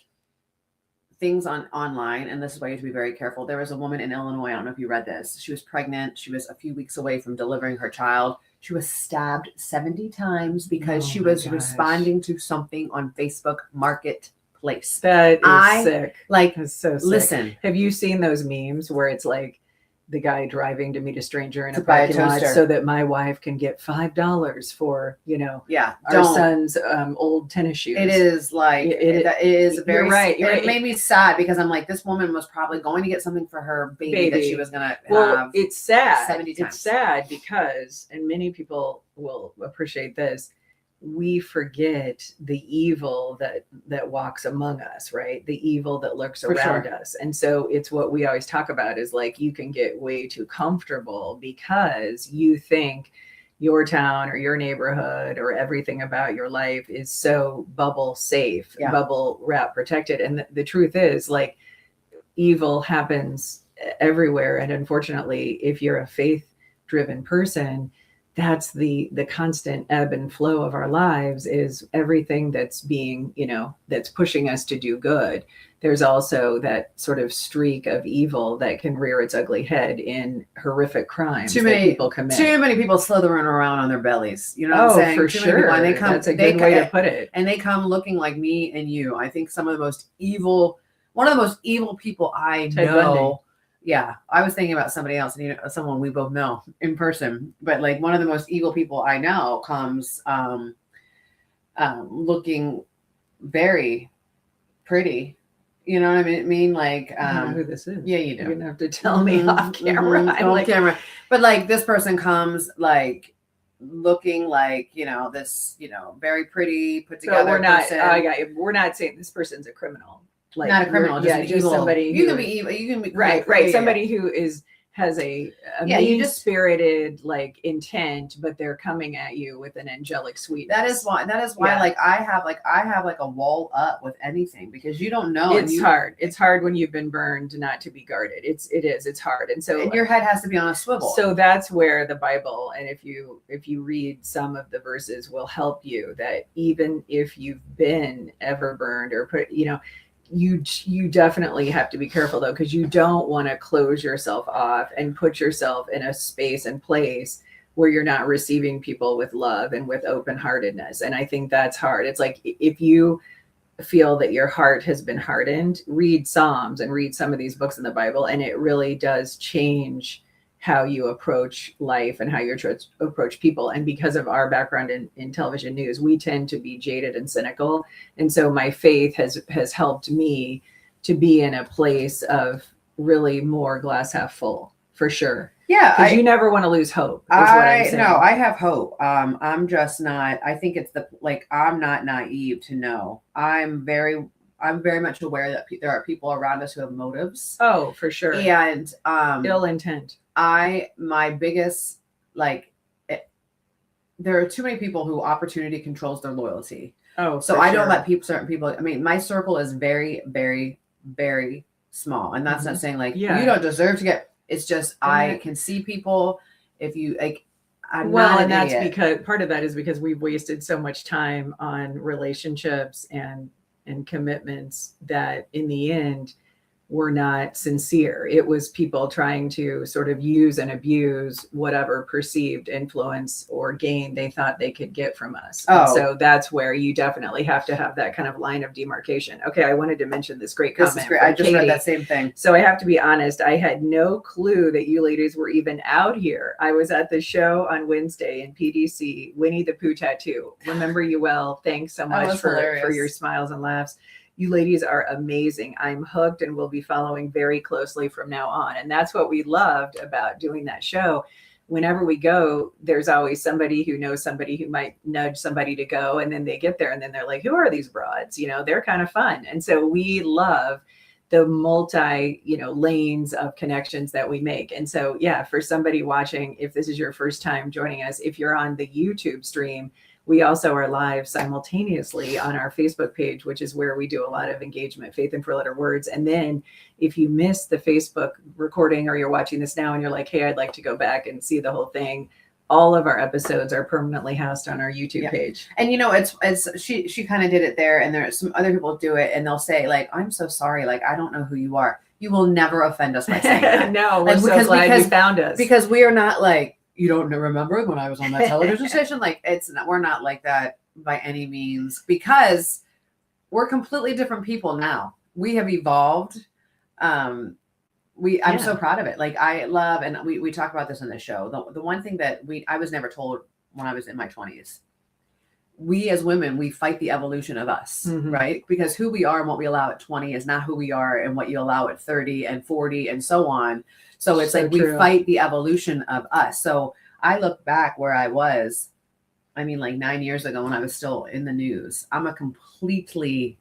things online, and this is why you have to be very careful. There was a woman in Illinois. I don't know if you read this. She was pregnant. She was a few weeks away from delivering her child. She was stabbed 70 times because she was responding to something on Facebook Marketplace. That is sick. Like, that's so sick. Listen, have you seen those memes where it's like the guy driving to meet a stranger in a to buy a parking lot toaster. so that my wife can get $5 for, you know, yeah, our son's old tennis shoes? It is like it is very. You're right. It made me sad because I'm like, this woman was probably going to get something for her baby. That she was gonna have. It's sad. 70 times. It's sad because, and many people will appreciate this, we forget the evil that walks among us, right? The evil that lurks For around sure. us. And so it's what we always talk about is like, you can get way too comfortable because you think your town or your neighborhood or everything about your life is so bubble safe, Yeah. bubble wrap protected. And the truth is, like, evil happens everywhere. And unfortunately, if you're a faith driven person, that's the constant ebb and flow of our lives, is everything that's being, you know, that's pushing us to do good. There's also that sort of streak of evil that can rear its ugly head in horrific crimes that people commit. Too many people slithering around on their bellies. You know what I'm saying? For Too sure. many people, and they come, that's a good way to put it. And they come looking like me and you. I think some of the most evil, one of the most evil people I Ted know. Bundy. Yeah, I was thinking about somebody else, and you know, someone we both know in person. But like one of the most evil people I know comes looking very pretty. You know what I mean? Like, I don't know who this is. Yeah, you do. You're gonna have to tell me off camera. I'm Off like, camera. But like this person comes like looking like, you know, this, you know, very pretty, put together. so we're not. person. I got you. We're not saying this person's a criminal. Like, Not a criminal, just, just evil. somebody. You who- can be evil. You can be right. yeah. Somebody who has a Yeah, you mean just- spirited like intent, but they're coming at you with an angelic sweetness. That is why. Yeah. Like I have like a wall up with anything because you don't know. It's hard. It's hard when you've been burned not to be guarded. It's hard. And so And your head has to be on a swivel. So that's where the Bible, and if you read some of the verses, will help you that even if you've been ever burned or put, you know, you definitely have to be careful though, because you don't want to close yourself off and put yourself in a space and place where you're not receiving people with love and with open-heartedness. And I think that's hard. It's like, if you feel that your heart has been hardened, read Psalms and read some of these books in the Bible, and it really does change how you approach life and how you approach people. And because of our background in television news, we tend to be jaded and cynical. And so my faith has helped me to be in a place of really more glass half full, for sure. Yeah, Because you never want to lose hope. Is what I'm saying. No, I have hope. I'm just not. I think it's I'm not naive to know. I'm very much aware that there are people around us who have motives. Oh, for sure. And ill intent. My biggest there are too many people who opportunity controls their loyalty. Oh, So for I don't sure. let certain people. I mean, my circle is very, very, very small, and that's not saying like Yeah. you don't deserve to get. It's just I Yeah. can see people if you like. I'm Well, not an and that's idiot. because part of that is because we've wasted so much time on relationships and commitments that in the end were not sincere. It was people trying to sort of use and abuse whatever perceived influence or gain they thought they could get from us. And Oh. so that's where you definitely have to have that kind of line of demarcation. Okay, I wanted to mention this great This comment. is great. from I just read Katie. that same thing. So I have to be honest, I had no clue that you ladies were even out here. I was at the show on Wednesday in PDC, Winnie the Pooh tattoo. Remember you well. Thanks so much was for hilarious. your smiles and laughs. You ladies are amazing. I'm hooked and will be following very closely from now on. And that's what we loved about doing that show. Whenever we go, there's always somebody who knows somebody who might nudge somebody to go. And then they get there and then they're like, who are these broads? You know, they're kind of fun. And so we love the multi, lanes of connections that we make. And so, yeah, for somebody watching, if this is your first time joining us, if you're on the YouTube stream, we also are live simultaneously on our Facebook page, which is where we do a lot of engagement, Faith in 4-Letter Words. And then if you miss the Facebook recording or you're watching this now and you're like, hey, I'd like to go back and see the whole thing, all of our episodes are permanently housed on our YouTube page. And it's she kind of did it there, and there's some other people do it, and they'll say like, I'm so sorry, like I don't know who you are. You will never offend us by saying that. No, we're so glad you found us. Because we are not like, you don't remember when I was on that television station. Like we're not like that by any means, because we're completely different people now. We have evolved. I'm so proud of it. Like I love, and we talk about this in the show. The one thing that I was never told when I was in my 20s, we as women, we fight the evolution of us, right? Because who we are and what we allow at 20 is not who we are and what you allow at 30 and 40 and so on. So it's like we fight the evolution of us. So I look back where I was, I mean, like 9 years ago when I was still in the news, I'm a completely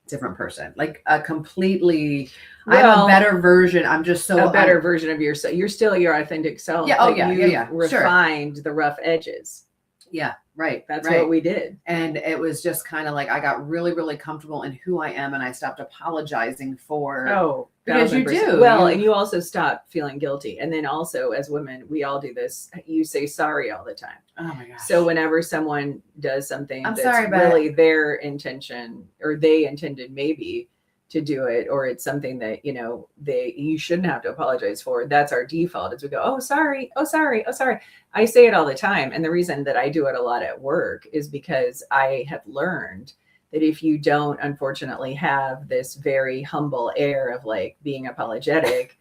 different person. Like a completely, I'm a better version. I'm just so a better version of yourself. You're still your authentic self. Yeah. Oh yeah. Yeah. Refined the rough edges. Yeah. Right. That's what we did. And it was just kind of like, I got really, really comfortable in who I am. And I stopped apologizing for, because you do. Well, and you also stop feeling guilty. And then also as women, we all do this. You say sorry all the time. Oh my gosh. So whenever someone does something I'm that's sorry, really their intention, or they intended maybe to do it, or it's something that, you shouldn't have to apologize for. That's our default, is we go, oh, sorry. Oh, sorry. Oh, sorry. I say it all the time. And the reason that I do it a lot at work is because I have learned that if you don't, unfortunately, have this very humble air of like being apologetic,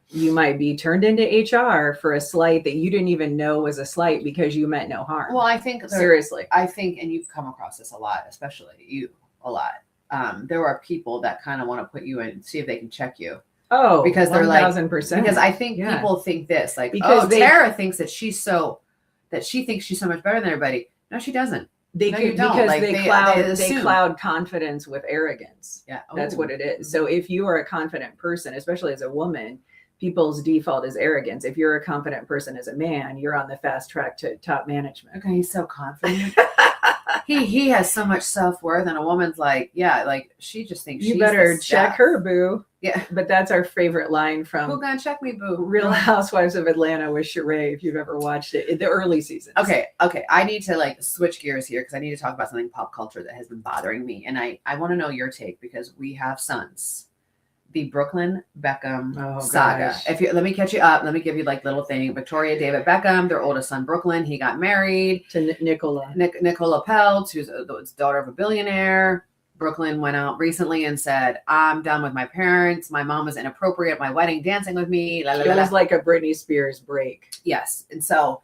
you might be turned into HR for a slight that you didn't even know was a slight because you meant no harm. Well, I think seriously, and you've come across this a lot, especially you a lot. There are people that kind of want to put you in, see if they can check you. Oh, because they're 1,000%. Because I think people think this, like, because Tara thinks that she thinks she's so much better than everybody. No, she doesn't. Because they cloud confidence with arrogance. Yeah. That's what it is. So if you are a confident person, especially as a woman, people's default is arrogance. If you're a confident person as a man, you're on the fast track to top management. Okay, he's so confident. he has so much self-worth, and a woman's like, yeah, like she just thinks you better check her, boo. Yeah. But that's our favorite line from Who Gonna Check Me, Boo? Real Housewives of Atlanta with Sheree, if you've ever watched it in the early seasons. Okay. I need to like switch gears here because I need to talk about something pop culture that has been bothering me. And I want to know your take because we have sons. The Brooklyn Beckham saga. Gosh. Let me catch you up. Let me give you like little thing. Victoria David Beckham, their oldest son Brooklyn, he got married to Nicola Peltz, who's the daughter of a billionaire. Brooklyn went out recently and said, I'm done with my parents. My mom was inappropriate at my wedding, dancing with me. It was like a Britney Spears break. Yes. And so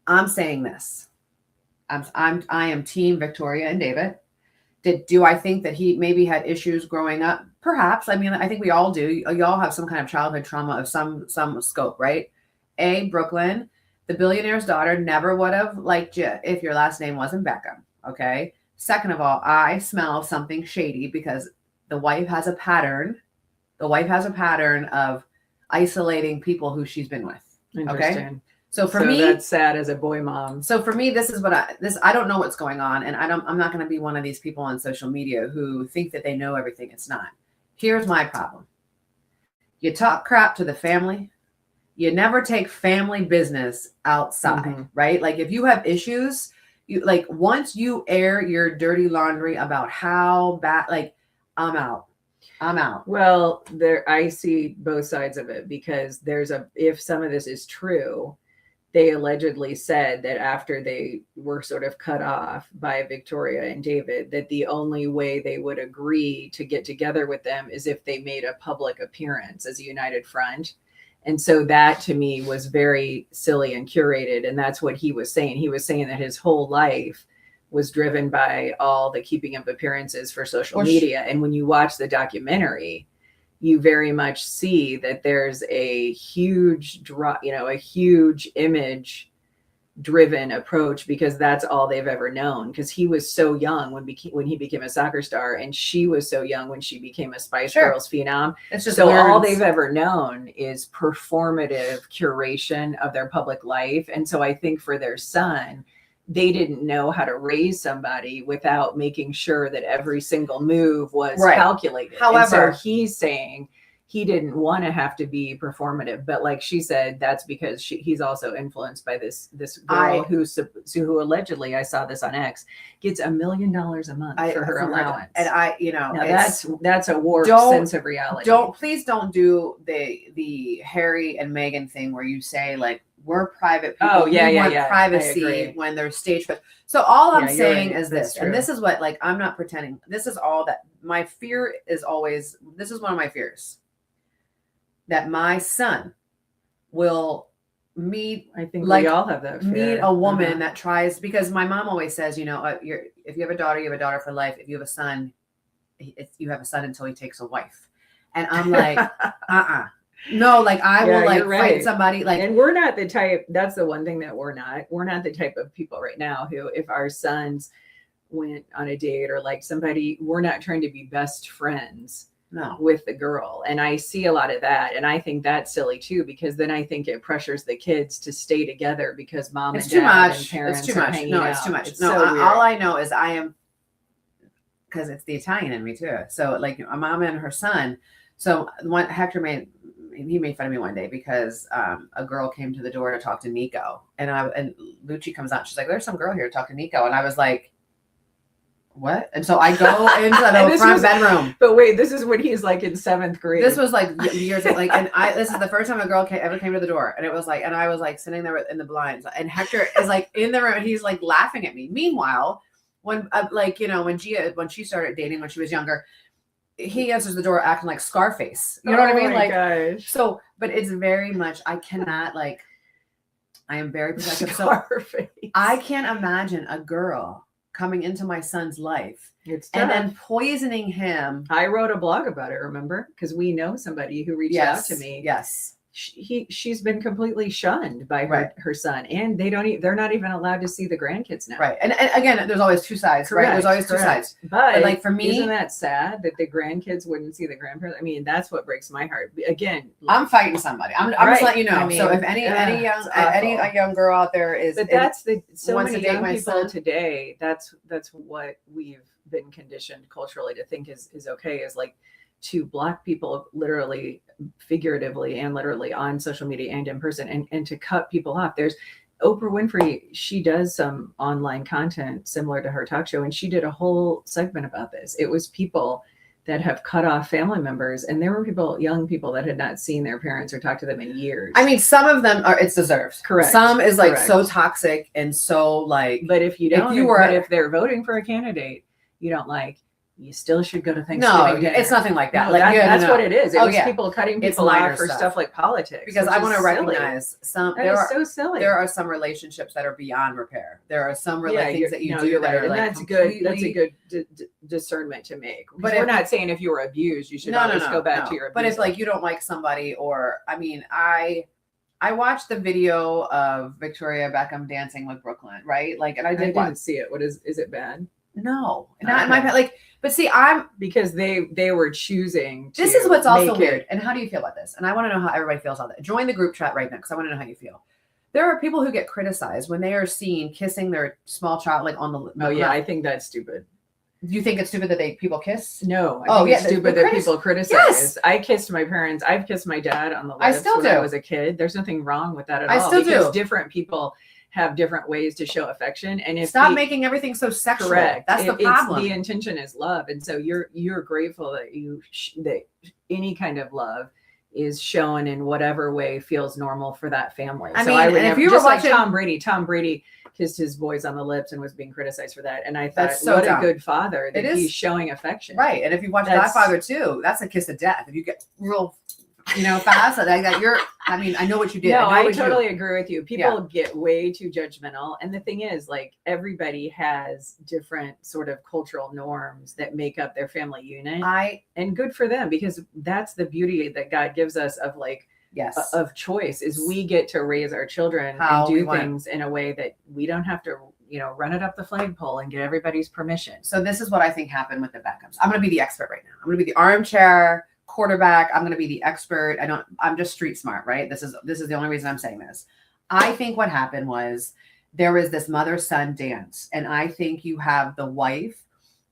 I'm saying this. I am team Victoria and David. Do I think that he maybe had issues growing up? Perhaps. I mean, I think we all do. You all have some kind of childhood trauma of some scope, right? Brooklyn, the billionaire's daughter, never would have liked you if your last name wasn't Beckham. Okay. Second of all, I smell something shady because the wife has a pattern. The wife has a pattern of isolating people who she's been with. Interesting. Okay. So for me, that's sad as a boy mom. So for me, this is what I don't know what's going on. And I'm not going to be one of these people on social media who think that they know everything. It's not. Here's my problem. You talk crap to the family. You never take family business outside, right? Like if you have issues, you like once you air your dirty laundry about how bad, like I'm out. Well, I see both sides of it because if some of this is true, they allegedly said that after they were sort of cut off by Victoria and David, that the only way they would agree to get together with them is if they made a public appearance as a united front. And so that to me was very silly and curated. And that's what he was saying. He was saying that his whole life was driven by all the keeping of appearances for social media. And when you watch the documentary, you very much see that there's a huge a huge image driven approach because that's all they've ever known. Because he was so young when he became a soccer star, and she was so young when she became a Spice Girls phenom. It's just so all they've ever known is performative curation of their public life. And so I think for their son, they didn't know how to raise somebody without making sure that every single move was calculated. However, and so he's saying, he didn't want to have to be performative, but like she said, that's because he's also influenced by this girl who allegedly, I saw this on X, gets $1 million a month for her allowance. And that's a warped sense of reality. Please don't do the Harry and Meghan thing where you say like, we're private people. Oh yeah, we yeah, want privacy when there's stage. So all I'm saying is this, and this is what, like, I'm not pretending. This is all that my fear is always. This is one of my fears, that my son will meet. I think we all have that fear. Meet a woman that tries, because my mom always says, if you have a daughter, you have a daughter for life. If you have a son, you have a son until he takes a wife. And I'm like, No, like I will like fight somebody like, and we're not the type, that's the one thing that we're not the type of people right now who, if our sons went on a date or like somebody, we're not trying to be best friends with the girl. And I see a lot of that. And I think that's silly too, because then I think it pressures the kids to stay together because mom and dad and parents it's too much. No, it's too much. It's so all I know is I am, because it's the Italian in me too. So like a mom and her son. So Hector made fun of me one day because a girl came to the door to talk to Nico, and Lucci comes out. She's like, "There's some girl here to talk to Nico," and I was like, "What?" And so I go into the front bedroom. But wait, this is when he's like in 7th grade. This was like years like, and this is the first time a girl ever came to the door, and it was like, and I was like sitting there in the blinds, and Hector is like in the room, and he's like laughing at me. Meanwhile, when when she started dating when she was younger, he answers the door acting like Scarface. You know what I mean? Like, gosh. So, but it's very much, I cannot like, I am very protective. Scarface. So I can't imagine a girl coming into my son's life and then poisoning him. I wrote a blog about it, remember? Because we know somebody who reached out to me. Yes. She's been completely shunned by her son, and they're not even allowed to see the grandkids now. Right. And again, there's always two sides, right? There's always two sides. But like for me, isn't that sad that the grandkids wouldn't see the grandparents? I mean, that's what breaks my heart. Again, I'm fighting somebody. I'm just letting you know. I mean, so if any young girl out there is, but that's so many young people today. That's what we've been conditioned culturally to think is okay. Is like to block people literally, figuratively, and literally on social media and in person, and to cut people off. There's Oprah Winfrey, she does some online content similar to her talk show, and she did a whole segment about this. It was people that have cut off family members, and there were young people that had not seen their parents or talked to them in years. I mean, some of them it's deserved. Correct. Some is like so toxic and so like, but if they're voting for a candidate you don't like, you still should go to Thanksgiving dinner. It's nothing like that. No, that's what it is. It was people cutting people off for stuff like politics. Because I want to recognize so silly. There are some relationships that are beyond repair. There are some things that you do. You're that right. are like that's good. That's a good discernment to make. But we're not saying if you were abused, you should always go back to your abuse. But if like you don't like somebody, or I mean, I watched the video of Victoria Beckham dancing with Brooklyn, right? Like, and I didn't see it. What is it bad? No, not in my but see, because they were choosing. This is what's also weird. And how do you feel about this? And I want to know how everybody feels on that. Join the group chat right now because I want to know how you feel. There are people who get criticized when they are seen kissing their small child, like on the. Oh yeah, I think that's stupid. Do you think it's stupid that people kiss? No. I think it's stupid that people criticize. Yes. I kissed my parents. I've kissed my dad on the lips I still when I was a kid. There's nothing wrong with that at all. I still do. Different people have different ways to show affection, and if stop making everything so sexual. Correct. That's the problem. The intention is love, and so you're grateful that that any kind of love is shown in whatever way feels normal for that family. I would never, if you were watching like Tom Brady kissed his boys on the lips and was being criticized for that, and I thought, what a good father that he's showing affection. Right, and if you watch Godfather too, that's a kiss of death. If you get real. Fast. I mean, I know what you did. No, I totally agree with you. People get way too judgmental. And the thing is, like, everybody has different sort of cultural norms that make up their family unit. And good for them, because that's the beauty that God gives us of of choice, is we get to raise our children and do things in a way that we don't have to, run it up the flagpole and get everybody's permission. So this is what I think happened with the Beckhams. I'm going to be the expert right now. I'm going to be the armchair quarterback. I'm going to be the expert. I'm just street smart, right? This is the only reason I'm saying this. I think what happened was there was this mother-son dance. And I think you have the wife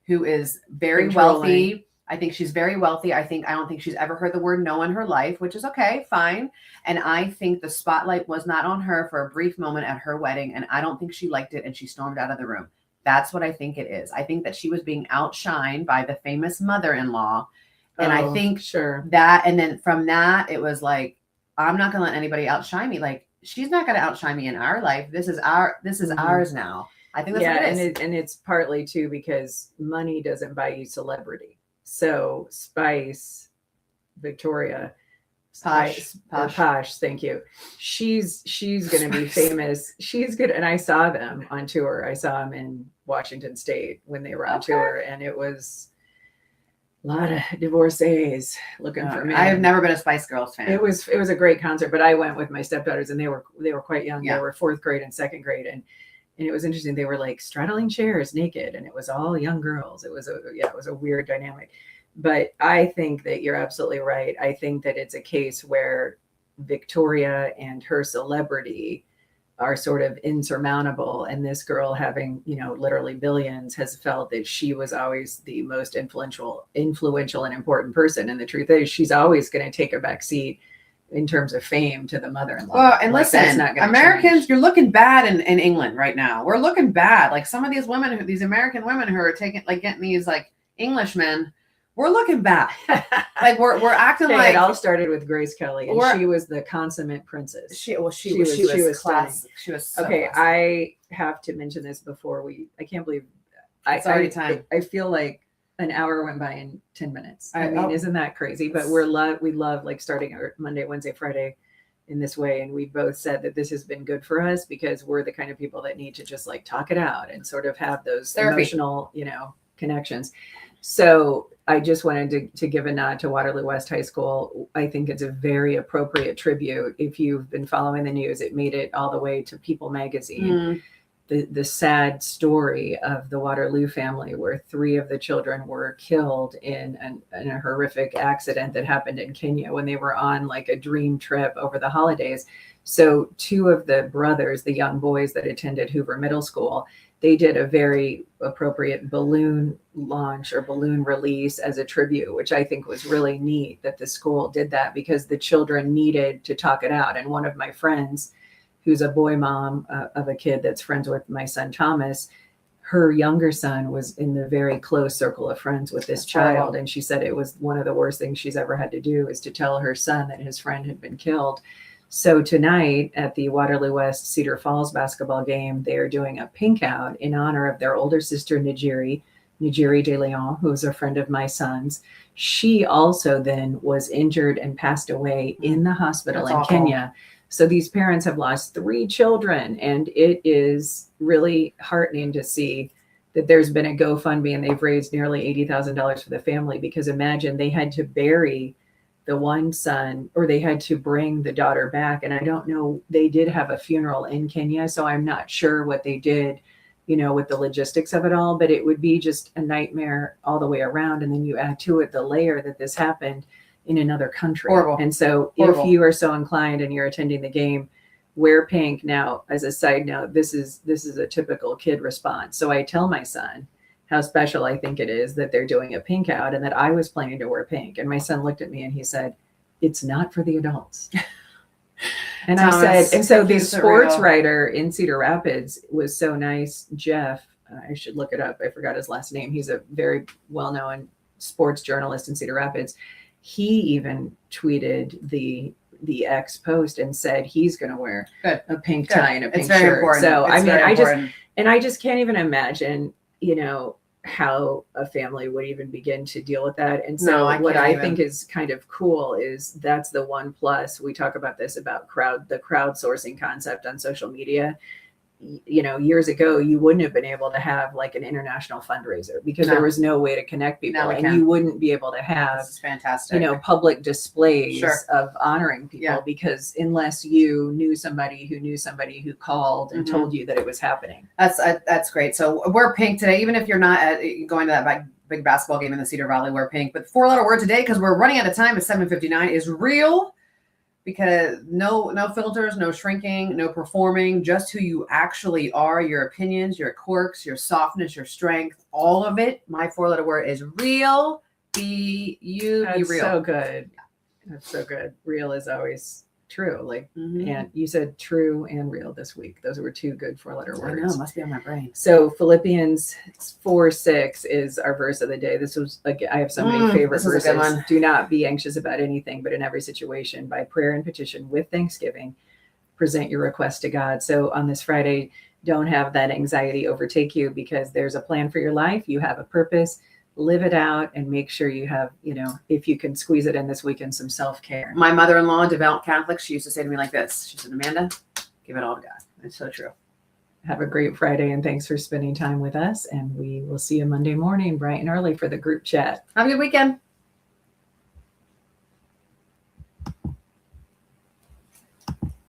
who is very wealthy, I think she's very wealthy. I don't think she's ever heard the word no in her life, which is okay, fine. And I think the spotlight was not on her for a brief moment at her wedding, and I don't think she liked it and she stormed out of the room. That's what I think it is. I think that she was being outshined by the famous mother-in-law. And I think sure that, and then from that, it was like, I'm not gonna let anybody outshine me. Like, she's not gonna outshine me in our life. This is ours now. I think that's what it is. And it's partly too because money doesn't buy you celebrity. So Spice, Victoria, Posh, thank you. She's going to be famous. She's good. And I saw them on tour. I saw them in Washington State when they were on tour, and it was a lot of divorcees looking for me. I have never been a Spice Girls fan. It was a great concert, but I went with my stepdaughters, and they were quite young. Yeah. They were fourth grade and second grade, and it was interesting. They were like straddling chairs naked, and it was all young girls. It was a weird dynamic. But I think that you're absolutely right. I think that it's a case where Victoria and her celebrity are sort of insurmountable. And this girl, having, literally billions, has felt that she was always the most influential and important person. And the truth is, she's always going to take a back seat in terms of fame to the mother-in-law. Well, and listen, Americans, you're looking bad in England right now. We're looking bad. Like some of these women, these American women who are getting these like Englishmen, we're looking bad. Like we're acting like it all started with Grace Kelly, and she was the consummate princess. She was class. She was so okay. classy. I have to mention this before I can't believe it's already time. I feel like an hour went by in 10 minutes. I mean, isn't that crazy? But we love like starting our Monday, Wednesday, Friday in this way. And we both said that this has been good for us because we're the kind of people that need to just like talk it out and sort of have those emotional, connections. So I just wanted to give a nod to Waterloo West High School. I think it's a very appropriate tribute. If you've been following the news, it made it all the way to People magazine. The sad story of the Waterloo family, where 3 of the children were killed in a horrific accident that happened in Kenya when they were on like a dream trip over the holidays. So 2 of the brothers, the young boys that attended Hoover Middle School, they did a very appropriate balloon launch or balloon release as a tribute, which I think was really neat that the school did that because the children needed to talk it out. And one of my friends, who's a boy mom of a kid that's friends with my son, Thomas, her younger son was in the very close circle of friends with this child. And she said it was one of the worst things she's ever had to do is to tell her son that his friend had been killed. So tonight at the Waterloo West Cedar Falls basketball game, they are doing a pink out in honor of their older sister, Njeri de Leon, who is a friend of my son's. She also then was injured and passed away in the hospital in Kenya. So these parents have lost 3 children, and it is really heartening to see that there's been a GoFundMe and they've raised nearly $80,000 for the family, because imagine they had to bury the one son, or they had to bring the daughter back. And I don't know, they did have a funeral in Kenya, so I'm not sure what they did, with the logistics of it all, but it would be just a nightmare all the way around. And then you add to it the layer that this happened in another country. Horrible. And so if you are so inclined and you're attending the game, wear pink. Now, as a side note, this is a typical kid response. So I tell my son how special I think it is that they're doing a pink out and that I was planning to wear pink. And my son looked at me and he said, "It's not for the adults." And Thomas, I said, and so the sports writer in Cedar Rapids was so nice, Jeff, I should look it up. I forgot his last name. He's a very well-known sports journalist in Cedar Rapids. He even tweeted the X post and said he's going to wear a pink tie and a pink shirt. Important. So I just can't even imagine, how a family would even begin to deal with that. And so I think is kind of cool is that's the one plus. We talk about this about the crowdsourcing concept on social media. Years ago, you wouldn't have been able to have like an international fundraiser because there was no way to connect people, and you wouldn't be able to have fantastic, public displays of honoring people because unless you knew somebody who called and told you that it was happening. That's great. So we're pink today, even if you're not going to that big basketball game in the Cedar Valley, we're pink. But 4-letter word today, because we're running out of time at 7:59, is real. Because no filters, no shrinking, no performing, just who you actually are, your opinions, your quirks, your softness, your strength, all of it. My 4-letter word is real. be you, be That's real. so good. That's so good. Real is always true. Like, Mhm. and you said true and real this week. Those were two good 4-letter I know, words. must be on my brain. So Philippians 4:6 is our verse of the day. This was like, I have so many favorite this is a good verses. one. Do not be anxious about anything, but in every situation, by prayer and petition with thanksgiving, present your request to God. So on this Friday, don't have that anxiety overtake you, because there's a plan for your life. You have a purpose. Live it out and make sure you have, if you can squeeze it in this weekend, some self-care. My mother-in-law, devout Catholic, she used to say to me like this. She said, Amanda, give it all to God. It's so true. Have a great Friday, and thanks for spending time with us. And we will see you Monday morning, bright and early, for the group chat. Have a good weekend.